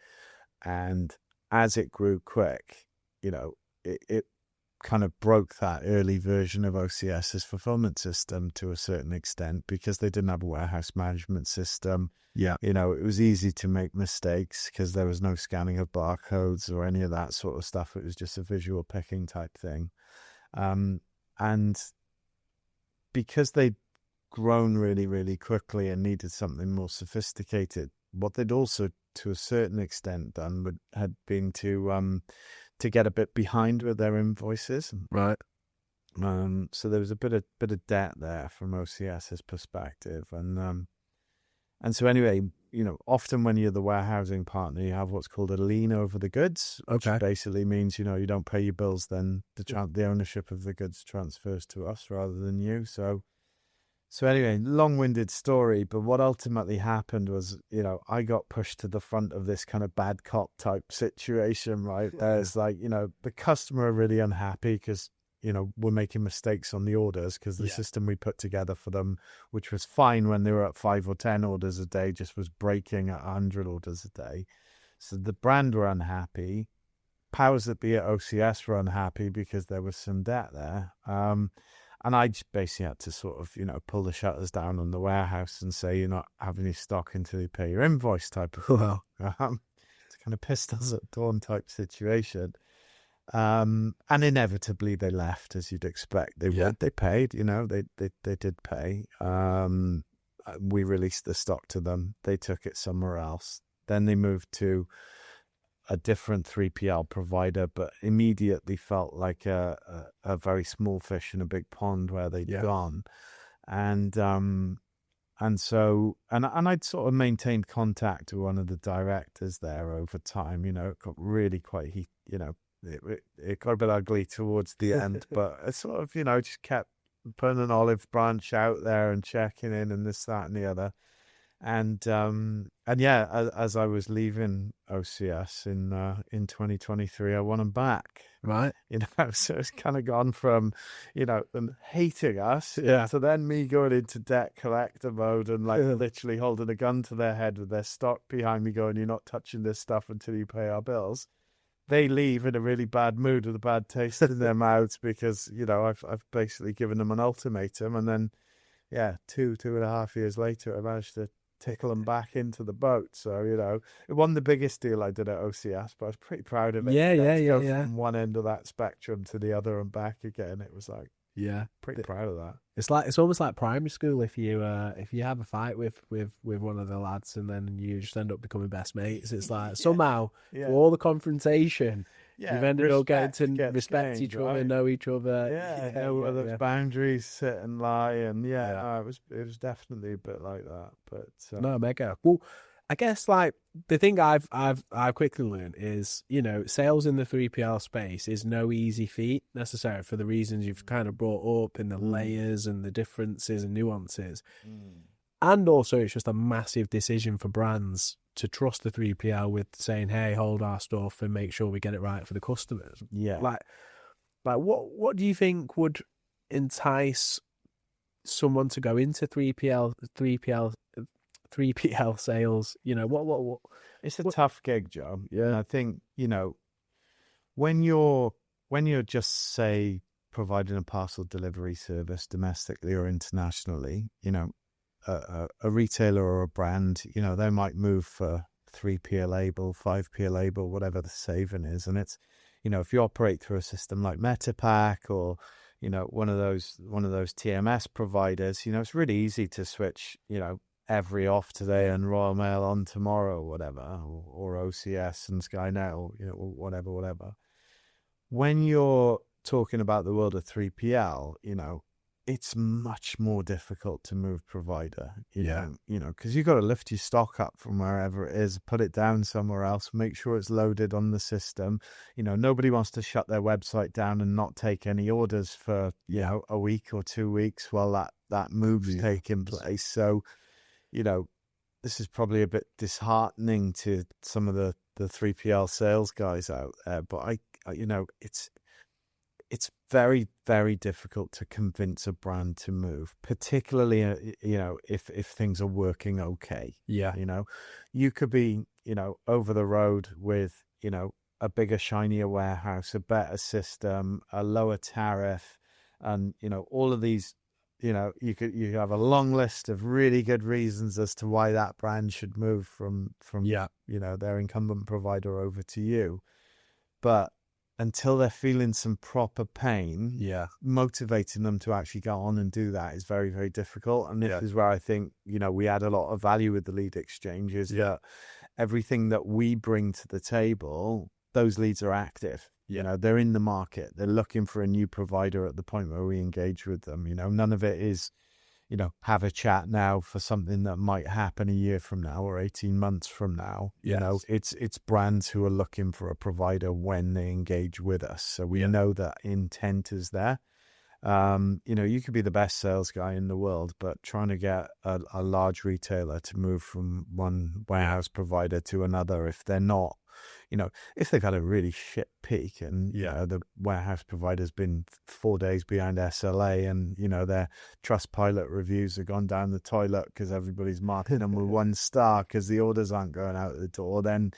and as it grew quick, it kind of broke that early version of OCS's fulfillment system to a certain extent, because they didn't have a warehouse management system. It was easy to make mistakes because there was no scanning of barcodes or any of that sort of stuff. It was just a visual picking type thing. And because they'd grown really, really quickly and needed something more sophisticated, what they'd also, to a certain extent, done had been to get a bit behind with their invoices. Right. So there was a bit of debt there from OCS's perspective, and so anyway, often when you're the warehousing partner, you have what's called a lien over the goods, which Okay. basically means, you don't pay your bills, then the ownership of the goods transfers to us rather than you. So anyway, long-winded story, but what ultimately happened was, I got pushed to the front of this kind of bad cop type situation, right? There's like, the customer are really unhappy because, we're making mistakes on the orders because the system we put together for them, which was fine when they were at 5 or 10 orders a day, just was breaking at 100 orders a day. So the brand were unhappy. Powers that be at OCS were unhappy because there was some debt there. And I just basically had to sort of, pull the shutters down on the warehouse and say, you're not having any stock until you pay your invoice type of thing. It's kind of pistols at dawn type situation. And inevitably they left, as you'd expect. They would. They paid, they did pay. We released the stock to them. They took it somewhere else. Then they moved to a different 3PL provider, but immediately felt like a very small fish in a big pond where they'd gone. And I'd sort of maintained contact with one of the directors there over time. It got really quite it got a bit ugly towards the end, but I sort of, just kept putting an olive branch out there and checking in and this, that, and the other. And as I was leaving OCS in 2023, I want them back. Right. So it's kind of gone from, them hating us to then me going into debt collector mode and like literally holding a gun to their head with their stock behind me going, you're not touching this stuff until you pay our bills. They leave in a really bad mood with a bad taste in their mouths because, I've basically given them an ultimatum. And then, 2.5 years later, I managed to tickle them back into the boat. So, it wasn't the biggest deal I did at OCS, but I was pretty proud of it. From one end of that spectrum to the other and back again. It was like, pretty proud of that. It's almost like primary school if you have a fight with one of the lads and then you just end up becoming best mates. It's like somehow for all the confrontation, you've ended up getting to respect each other, know each other. Know where those boundaries sit and lie, and it was definitely a bit like that. But no, mega. Well, I guess like the thing I've quickly learned is, sales in the 3PL space is no easy feat necessarily for the reasons you've kind of brought up in the layers and the differences and nuances. And also it's just a massive decision for brands to trust the 3PL with saying, hey, hold our stuff and make sure we get it right for the customers. Yeah. Like what do you think would entice someone to go into 3PL sales? What it's a tough gig, Joe. I think when you're just say providing a parcel delivery service domestically or internationally, a retailer or a brand, they might move for 3P label, 5P label, whatever the saving is. And it's, if you operate through a system like MetaPack or, one of those TMS providers, it's really easy to switch, every off today and Royal Mail on tomorrow, or whatever, or OCS and Skynet, or, whatever. When you're talking about the world of 3PL, it's much more difficult to move provider, because you've got to lift your stock up from wherever it is, put it down somewhere else, make sure it's loaded on the system. Nobody wants to shut their website down and not take any orders for, a week or 2 weeks while that move's taking place. So, this is probably a bit disheartening to some of the 3PL sales guys out there, but it's very, very difficult to convince a brand to move, particularly, if things are working okay. Yeah. You could be, over the road with, a bigger, shinier warehouse, a better system, a lower tariff, and, all of these, you have a long list of really good reasons as to why that brand should move from their incumbent provider over to you. But until they're feeling some proper pain, motivating them to actually go on and do that is very, very difficult. And this is where I think, we add a lot of value with the lead exchanges. That everything that we bring to the table, those leads are active. They're in the market. They're looking for a new provider at the point where we engage with them. None of it is, have a chat now for something that might happen a year from now or 18 months from now. Yes. It's brands who are looking for a provider when they engage with us. So we know that intent is there. You could be the best sales guy in the world, but trying to get a large retailer to move from one warehouse provider to another, if they're not, if they've had a really shit peak and the warehouse provider's been 4 days behind SLA and their Trustpilot reviews have gone down the toilet because everybody's marking them with 1 star because the orders aren't going out the door, then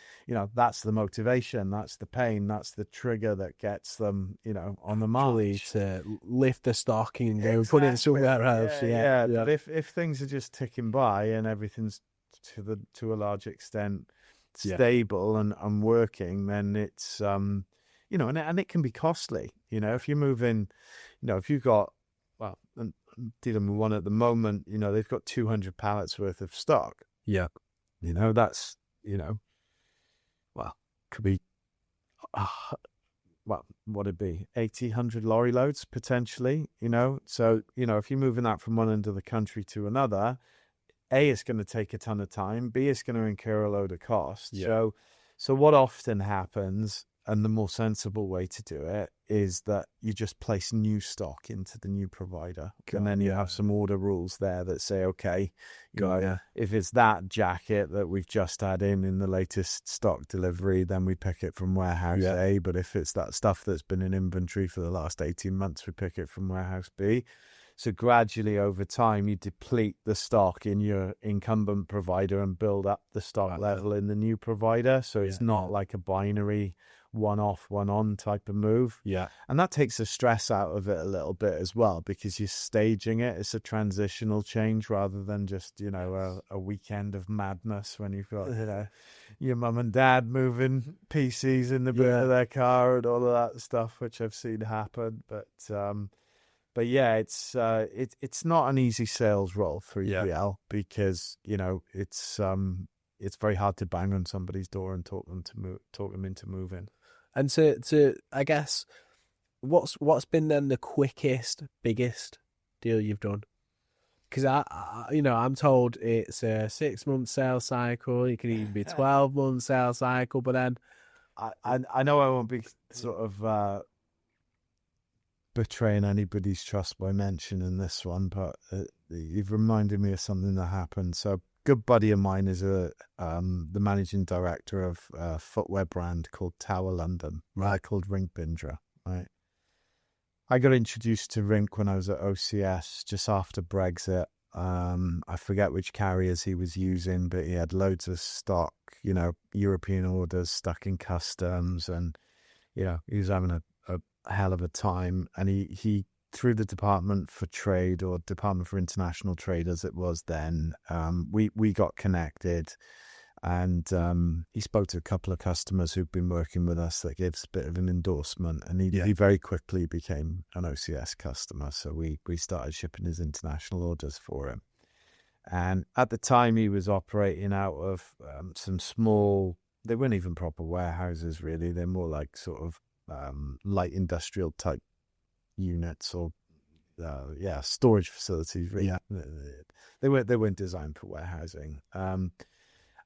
that's the motivation, that's the pain, that's the trigger that gets them on the march to lift the stock and go put it somewhere else. But if things are just ticking by and everything's to a large extent stable and working, then it's and it can be costly. If you move in, if you've got, well, I'm dealing with one at the moment, they've got 200 pallets worth of stock. That's well, could be what'd it be, 80, 100 lorry loads potentially. So if you're moving that from one end of the country to another, A, it's going to take a ton of time. B, it's going to incur a load of cost. So what often happens, and the more sensible way to do it, is that you just place new stock into the new provider. And then you have some order rules there that say, okay, if it's that jacket that we've just had in the latest stock delivery, then we pick it from warehouse A. But if it's that stuff that's been in inventory for the last 18 months, we pick it from warehouse B. So gradually over time, you deplete the stock in your incumbent provider and build up the stock level in the new provider. So it's not like a binary one off, one on type of move. And that takes the stress out of it a little bit as well, because you're staging it. It's a transitional change rather than just, a weekend of madness when you've got, your mum and dad moving PCs in the boot of their car and all of that stuff, which I've seen happen. But yeah, it's not an easy sales role for EPL because it's very hard to bang on somebody's door and talk them into moving. And to I guess what's been then the quickest, biggest deal you've done? Because I'm told it's a 6-month sales cycle. It can even be 12-month sales cycle. But then I know I won't be sort of betraying anybody's trust by mentioning this one, but you've reminded me of something that happened. So a good buddy of mine is the managing director of a footwear brand called Tower London, called Rink Bindra, right? I got introduced to Rink when I was at OCS just after Brexit. I forget which carriers he was using, but he had loads of stock, European orders stuck in customs, and he was having a hell of a time. And he through the Department for Trade, or Department for International Trade as it was then, we got connected, and he spoke to a couple of customers who've been working with us that gives a bit of an endorsement, and he very quickly became an OCS customer. So we started shipping his international orders for him. And at the time he was operating out of some small, they weren't even proper warehouses really, they're more like sort of light industrial type units or storage facilities really. They weren't designed for warehousing. And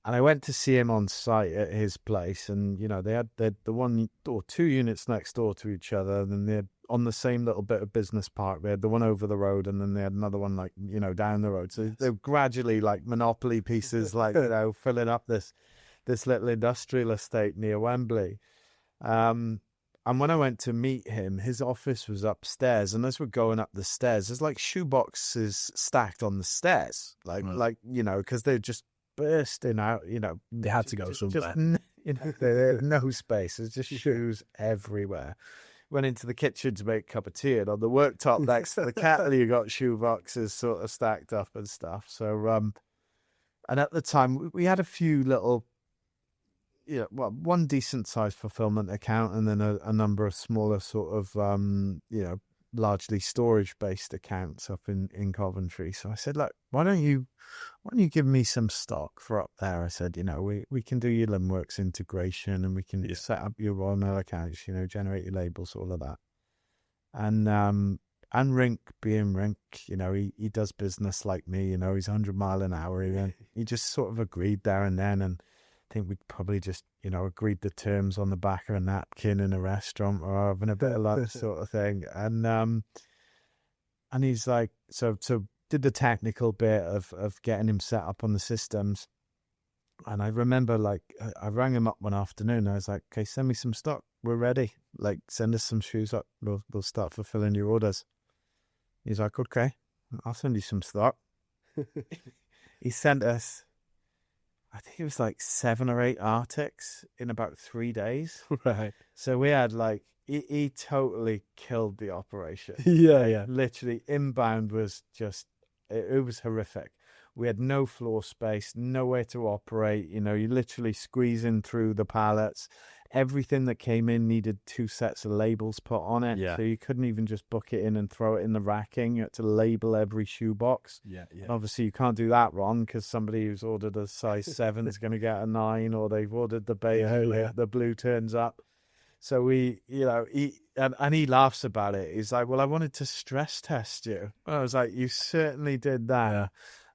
I went to see him on site at his place, and they had the one or two units next door to each other, and then they had on the same little bit of business park, they had the one over the road, and then they had another one like down the road. So they're gradually like monopoly pieces, like filling up this little industrial estate near Wembley. And when I went to meet him, his office was upstairs. And as we're going up the stairs, there's like shoeboxes stacked on the stairs, because they're just bursting out. They had to go somewhere. They had no space. There's just shoes everywhere. Went into the kitchen to make a cup of tea, and on the worktop next to the kettle, you got shoeboxes sort of stacked up and stuff. So, and at the time, we had a few little. One decent sized fulfillment account, and then a number of smaller sort of, largely storage based accounts up in Coventry. So I said, look, why don't you give me some stock for up there? I said, we can do your Limworks integration, and we can set up your Royal Mail accounts, generate your labels, all of that. And and Rink being Rink, you know, he does business like me, you know, he's 100 mile an hour. He just sort of agreed there and then. And I think we'd probably just, you know, agreed the terms on the back of a napkin in a restaurant or having a bit of lunch sort of thing. And he's like, so did the technical bit of getting him set up on the systems. And I remember, like, I rang him up one afternoon. I was like, okay, send me some stock. We're ready. Like, send us some shoes up. We'll start fulfilling your orders. He's like, okay, I'll send you some stock. He sent us, I think it was like 7 or 8 Arctics in about 3 days. Right. So we had like, he totally killed the operation. Yeah. Literally, inbound was just, it was horrific. We had no floor space, nowhere to operate. You know, you literally squeezing through the pallets. Everything that came in needed 2 sets of labels put on it. Yeah. So you couldn't even just book it in and throw it in the racking. You had to label every shoebox. Yeah. Obviously, you can't do that wrong because somebody who's ordered a size 7 is going to get a 9, or they've ordered the beige, the blue turns up. So we, you know, he laughs about it. He's like, well, I wanted to stress test you. I was like, you certainly did that.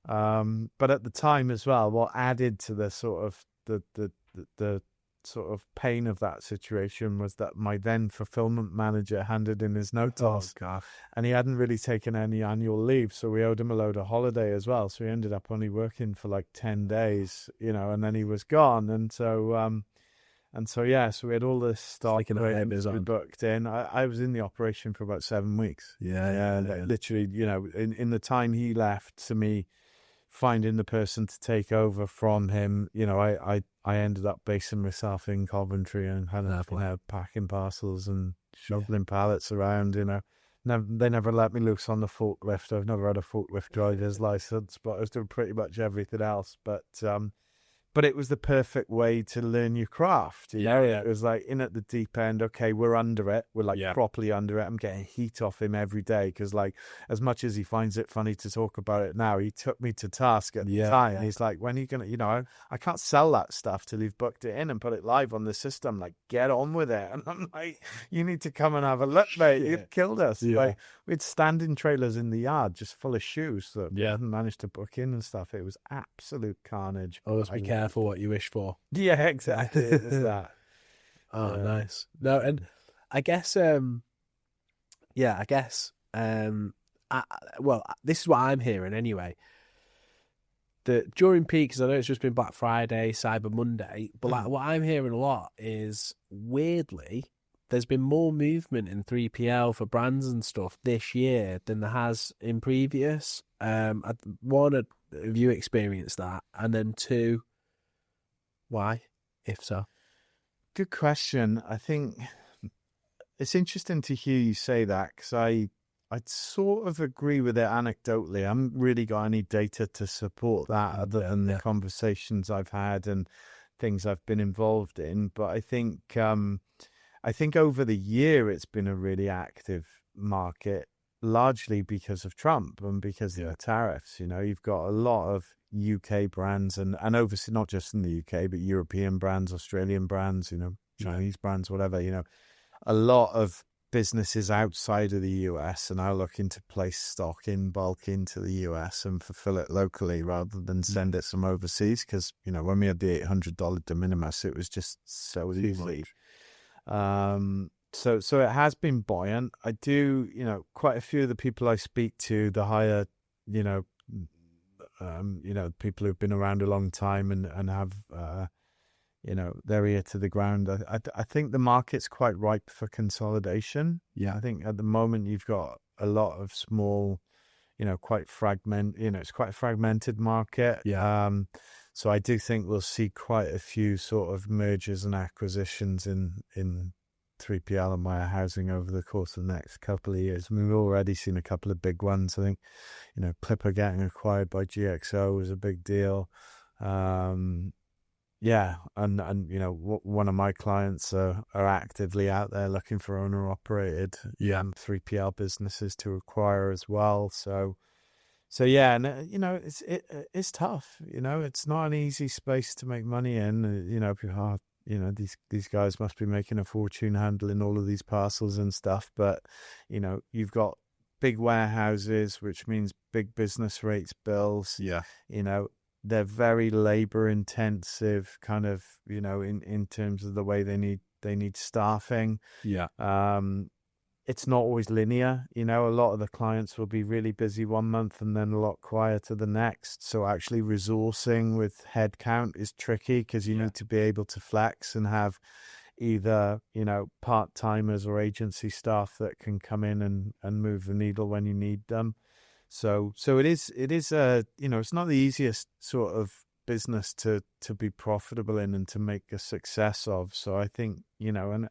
Yeah. But at the time as well, what added to the sort of the sort of pain of that situation was that my then fulfillment manager handed in his notice. Oh, God. And he hadn't really taken any annual leave, so we owed him a load of holiday as well. So he ended up only working for like 10 days, you know, and then he was gone. And so yeah, so we had all this stock we booked in. I was in the operation for about 7 weeks. Yeah. Literally, you know, in the time he left to me finding the person to take over from him, you know, I ended up basing myself in Coventry and had packing parcels and shoveling pallets around, you know. They never let me loose on the forklift. I've never had a forklift driver's license, but I was doing pretty much everything else. But it was the perfect way to learn your craft. You know? It was like in at the deep end. Okay, we're under it. We're like properly under it. I'm getting heat off him every day because, like, as much as he finds it funny to talk about it now, he took me to task at the time. He's like, when are you gonna? You know, I can't sell that stuff till you've booked it in and put it live on the system. Like, get on with it. And I'm like, you need to come and have a look, mate. You've killed us. Like, we had standing trailers in the yard just full of shoes that we hadn't managed to book in and stuff. It was absolute carnage. Always be careful what you wish for. Yeah, exactly. It's that. Oh, nice. No, and I guess, well, this is what I'm hearing anyway. That during peak, because I know it's just been Black Friday, Cyber Monday, but like what I'm hearing a lot is, weirdly, there's been more movement in 3PL for brands and stuff this year than there has in previous. One, have you experienced that? And then 2, why, if so? Good question. I think it's interesting to hear you say that because I'd sort of agree with it anecdotally. I haven't really got any data to support that other than the conversations I've had and things I've been involved in. But I think over the year it's been a really active market, largely because of Trump and because of the tariffs. You know, you've got a lot of UK brands and obviously not just in the UK, but European brands, Australian brands, you know, Chinese brands, whatever, you know, a lot of businesses outside of the US are now looking to place stock in bulk into the US and fulfill it locally rather than send it from overseas. Because, you know, when we had the $800 de minimis, it was just so easy. So it has been buoyant. I do, you know, quite a few of the people I speak to, the higher, you know, people who've been around a long time and have, you know, their ear to the ground. I think the market's quite ripe for consolidation. Yeah, I think at the moment you've got a lot of small, you know, it's quite a fragmented market. Yeah. So I do think we'll see quite a few sort of mergers and acquisitions in 3PL and warehousing over the course of the next couple of years. I mean, we've already seen a couple of big ones. I think, you know, Clipper getting acquired by GXO was a big deal. Yeah, and you know, one of my clients are actively out there looking for owner-operated 3PL businesses to acquire as well. So yeah, and you know, it's tough. You know, it's not an easy space to make money in. You know, you know, these guys must be making a fortune handling all of these parcels and stuff. But you know, you've got big warehouses, which means big business rates bills. Yeah. You know, they're very labor intensive, kind of, you know, in terms of the way they need staffing. Yeah. It's not always linear. You know, a lot of the clients will be really busy one month and then a lot quieter the next. So actually resourcing with headcount is tricky, because you need to be able to flex and have either, you know, part-timers or agency staff that can come in and move the needle when you need them. So it is you know, it's not the easiest sort of business to be profitable in and to make a success of. So I think, you know, and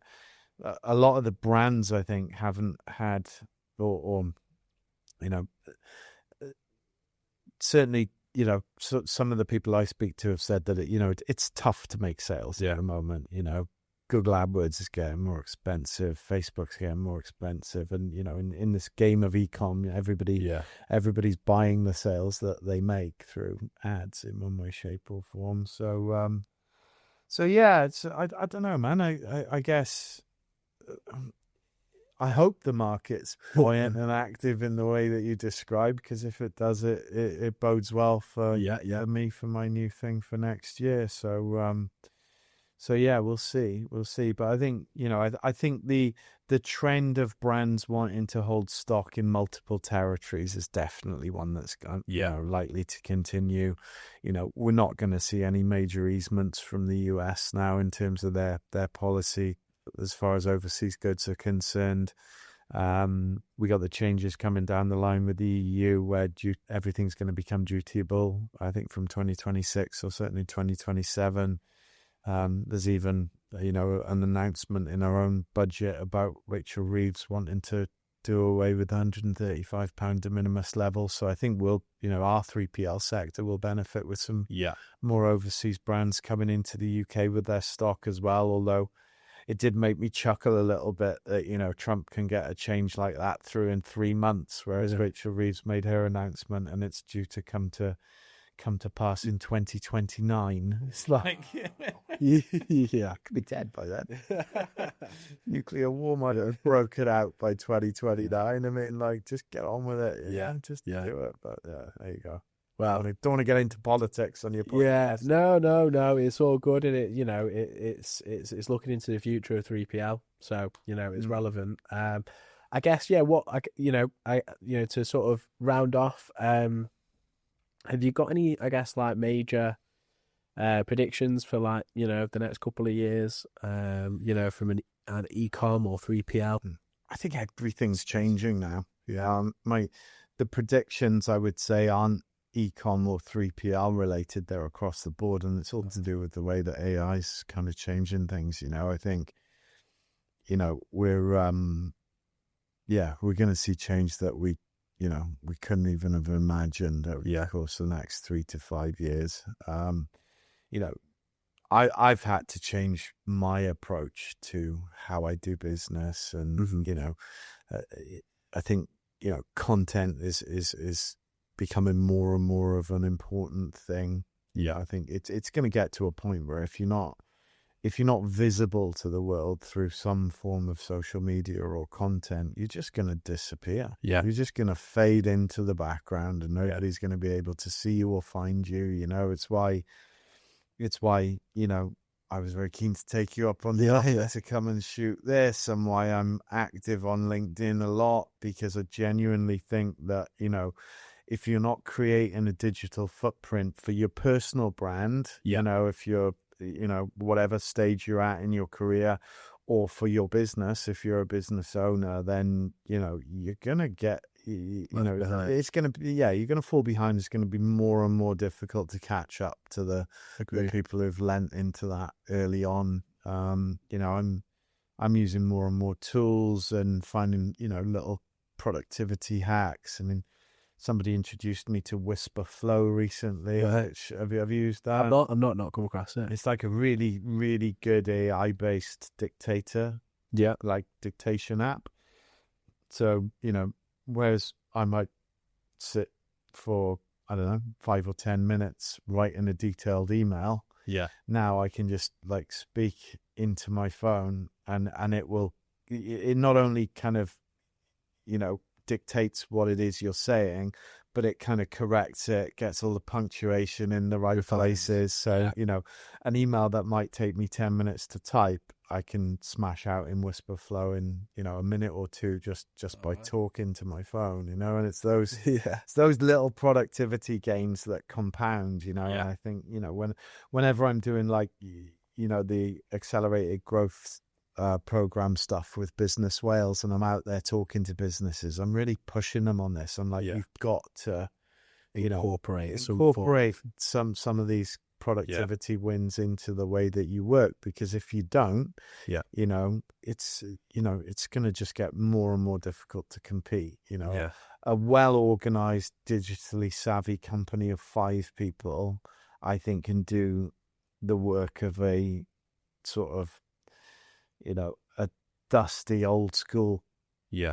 a lot of the brands, I think, haven't had, or you know, certainly, you know, so some of the people I speak to have said that it's tough to make sales at the moment. You know, Google AdWords is getting more expensive, Facebook's getting more expensive, and you know, in this game of e-com, everybody's buying the sales that they make through ads in one way, shape, or form. So yeah, it's I don't know, man. I guess. I hope the market's buoyant and active in the way that you described, because if it does, it bodes well for me, for my new thing for next year. So yeah, we'll see. But I think, you know, I think the trend of brands wanting to hold stock in multiple territories is definitely one that's you know, likely to continue. You know, we're not going to see any major easements from the US now in terms of their policy as far as overseas goods are concerned. We got the changes coming down the line with the EU, where everything's going to become dutiable, I think, from 2026 or certainly 2027. There's even, you know, an announcement in our own budget about Rachel Reeves wanting to do away with the £135 de minimis level. So I think we'll, you know, our 3PL sector will benefit with some more overseas brands coming into the UK with their stock as well. Although it did make me chuckle a little bit that, you know, Trump can get a change like that through in 3 months, whereas Rachel Reeves made her announcement and it's due to come to pass in 2029. It's like, I could be dead by then. Nuclear war might have broken out by 2029. I mean, like, just get on with it. Just do it. But yeah, there you go. Well, I don't want to get into politics on your podcast. No, it's all good, and it, you know, it's looking into the future of 3PL, so you know it's relevant. I guess, to sort of round off, have you got any, I guess, like major predictions for, like, you know, the next couple of years, you know, from an e-com or 3PL? I think everything's changing now. The predictions, I would say, aren't e-com or 3PL related. They're across the board, and it's all to do with the way that AI is kind of changing things. You know, I think, you know, we're going to see change that we couldn't even have imagined over the course of the next 3 to 5 years. You know, I've had to change my approach to how I do business, and you know, I think, you know, content is becoming more and more of an important thing. I think it's going to get to a point where if you're not visible to the world through some form of social media or content, you're just going to disappear. You're just going to fade into the background, and nobody's going to be able to see you or find you. You know, it's why, you know, I was very keen to take you up on the offer to come and shoot this, and why I'm active on LinkedIn a lot, because I genuinely think that, you know, if you're not creating a digital footprint for your personal brand, you know, if you're, you know, whatever stage you're at in your career, or for your business, if you're a business owner, then, you know, you're going to get, you know, it's going to be, you're going to fall behind. It's going to be more and more difficult to catch up to the people who've lent into that early on. You know, I'm using more and more tools and finding, you know, little productivity hacks. I mean, somebody introduced me to Whisper Flow recently. Have you used that? I've not come across it. It's like a really, really good AI-based dictator, like dictation app. So, you know, whereas I might sit for, I don't know, 5 or 10 minutes writing a detailed email, now I can just like speak into my phone, and it will, it not only kind of, you know, dictates what it is you're saying, but it kind of corrects it, gets all the punctuation in the right places. So, an email that might take me 10 minutes to type, I can smash out in whisper flow in, a minute or two just by talking to my phone, and it's those, it's those little productivity gains that compound, and I think, whenever I'm doing like, the accelerated growth program stuff with Business Wales, and I'm out there talking to businesses, I'm really pushing them on this. I'm like, you've got to incorporate some of these productivity wins into the way that you work, because if you don't, it's going to just get more and more difficult to compete. A well-organized, digitally savvy company of 5 people, I think, can do the work of a sort of a dusty old school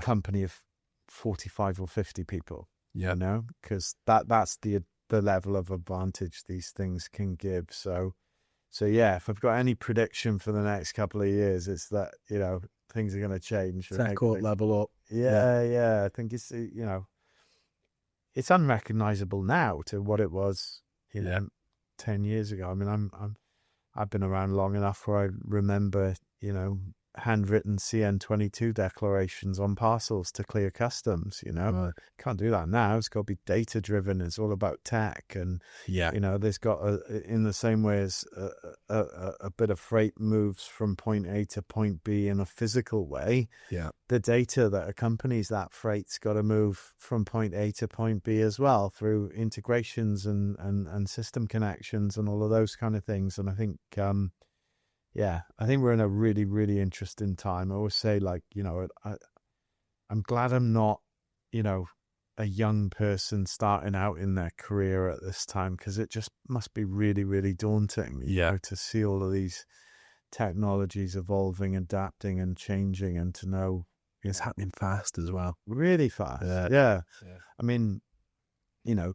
company of 45 or 50 people, because that's the level of advantage these things can give. So if I've got any prediction for the next couple of years, it's that, things are going to change. Tech up, level up. I think it's, it's unrecognizable now to what it was, 10 years ago. I mean, I've been around long enough where I remember, handwritten CN22 declarations on parcels to clear customs. Can't do that now. It's got to be data driven. It's all about tech, and there's got in the same way as a bit of freight moves from point A to point B in a physical way. The data that accompanies that freight's got to move from point A to point B as well, through integrations and system connections and all of those kind of things. And I think I think we're in a really, really interesting time. I always say, like, I'm glad I'm not, a young person starting out in their career at this time, because it just must be really, really daunting, to see all of these technologies evolving, adapting and changing, and to know it's happening fast as well. Really fast. Yeah. I mean, I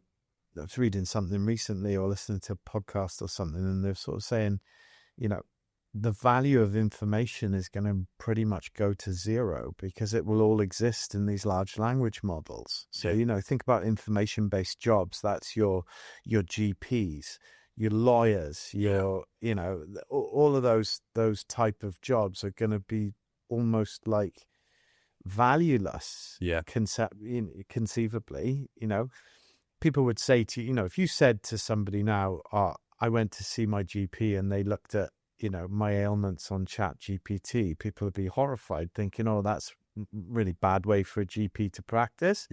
was reading something recently or listening to a podcast or something, and they're sort of saying, the value of information is going to pretty much go to zero, because it will all exist in these large language models. So, think about information-based jobs. That's your GPs, your lawyers, your, all of those type of jobs are going to be almost like valueless. Conceivably, people would say to you, if you said to somebody now, I went to see my GP and they looked at, my ailments on ChatGPT, people would be horrified, thinking, that's really bad way for a GP to practice.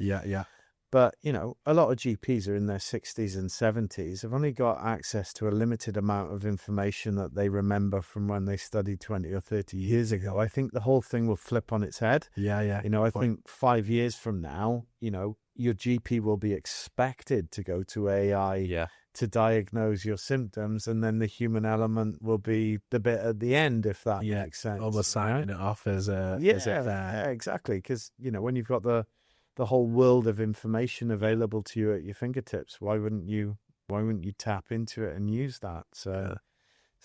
But, a lot of GPs are in their 60s and 70s. Have only got access to a limited amount of information that they remember from when they studied 20 or 30 years ago. I think the whole thing will flip on its head. I think 5 years from now, your GP will be expected to go to AI to diagnose your symptoms, and then the human element will be the bit at the end, if that makes sense. Almost signing it off as a exactly, because when you've got the whole world of information available to you at your fingertips, why wouldn't you tap into it and use that? So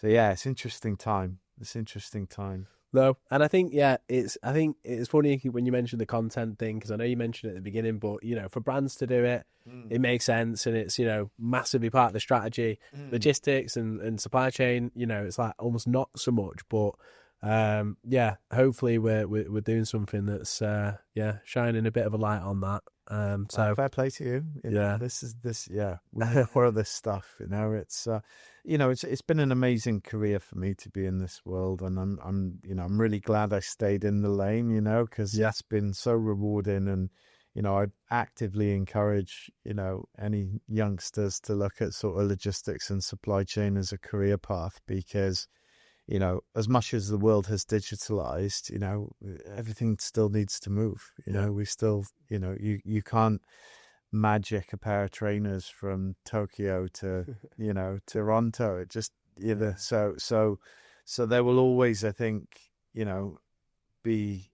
it's interesting time. No, and I think it's funny when you mention the content thing, because I know you mentioned it at the beginning, but for brands to do it, it makes sense, and it's massively part of the strategy. Logistics and supply chain, it's like almost not so much, but hopefully we're doing something that's shining a bit of a light on that. So fair play to you. For this stuff, it's been an amazing career for me to be in this world, and I'm really glad I stayed in the lane, because it's been so rewarding. And I actively encourage any youngsters to look at sort of logistics and supply chain as a career path, because as much as the world has digitalized, everything still needs to move. We still, you can't magic a pair of trainers from Tokyo to, Toronto. It just, so there will always, I think, be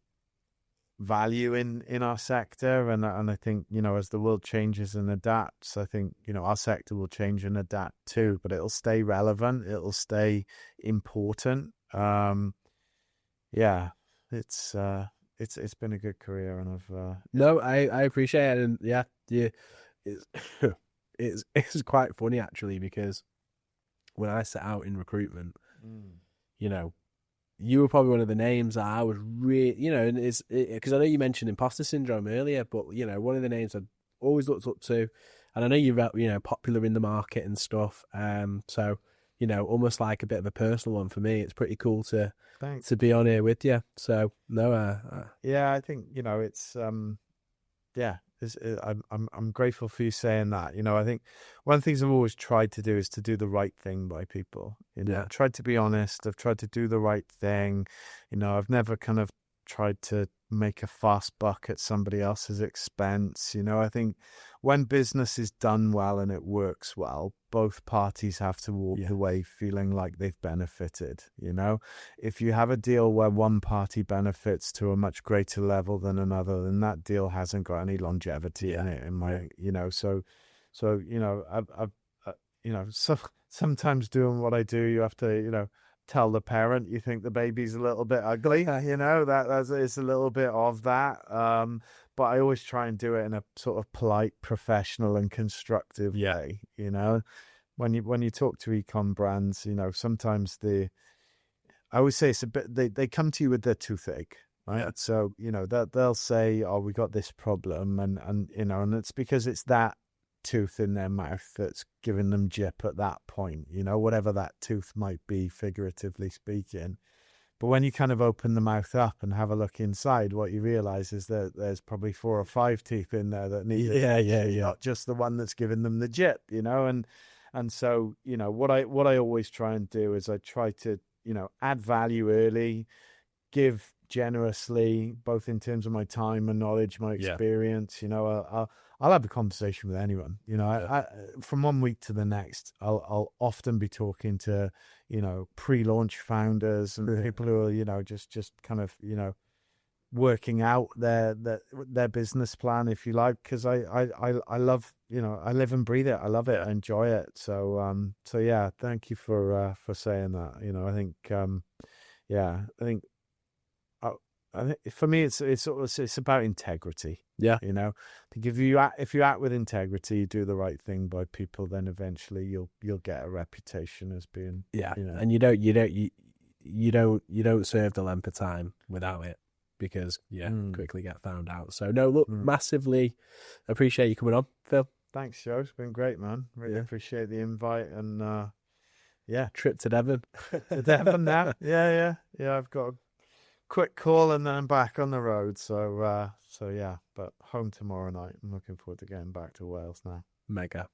value in our sector. And I think, as the world changes and adapts, I think, our sector will change and adapt too, but it'll stay relevant. It'll stay important. It's it's been a good career, and I've No, I appreciate it, and yeah, it's it's quite funny actually, because when I set out in recruitment, you know, you were probably one of the names that I was really, you know, and it's because I know you mentioned imposter syndrome earlier, but you know, one of the names I always looked up to, and I know you're, you know, popular in the market and stuff. So you know, almost like a bit of a personal one for me. It's pretty cool to thanks. be on here with you. So no, Yeah, I think, you know, it's yeah, I'm grateful for you saying that. You know, I think one of the things I've always tried to do is to do the right thing by people. You know, Yeah. I've tried to be honest. I've tried to do the right thing. You know, I've never kind of tried to make a fast buck at somebody else's expense. You know, I think when business is done well and it works well, both parties have to walk away feeling like they've benefited. You know, if you have a deal where one party benefits to a much greater level than another, then that deal hasn't got any longevity in it. In my, you know, so you know, I've you know, so sometimes doing what I do, you have to, you know, tell the parent you think the baby's a little bit ugly. You know, that's it's a little bit of that. But I always try and do it in a sort of polite, professional, and constructive way. You know, when you talk to ecom brands, you know, sometimes I always say it's a bit, they come to you with their toothache, right? Yeah. So, you know, they'll say, oh, we got this problem, and you know, and it's because it's that tooth in their mouth that's giving them jip at that point, you know, whatever that tooth might be, figuratively speaking. But when you kind of open the mouth up and have a look inside, what you realize is that there's probably 4 or 5 teeth in there that need not just the one that's giving them the jip, you know. And so, you know, what I always try and do is I try to, you know, add value early, give generously, both in terms of my time and knowledge, my experience. You know, I'll have a conversation with anyone. You know, I from one week to the next, I'll often be talking to, you know, pre-launch founders and people who are, you know, just kind of, you know, working out their business plan, if you like, because I love, you know, I live and breathe it. I love it. I enjoy it. So yeah, thank you for saying that. You know, I think I think for me it's about integrity. Yeah. You know, I think if you act with integrity, you do the right thing by people, then eventually you'll get a reputation as being, you know. And you don't serve the length of time without it, because quickly get found out. So no, look, massively appreciate you coming on, Phil. Thanks, Joe. It's been great, man. Really appreciate the invite, and trip to Devon. To Devon now. Yeah. I've got a quick call and then I'm back on the road. So yeah, but home tomorrow night. I'm looking forward to getting back to Wales now. Mega.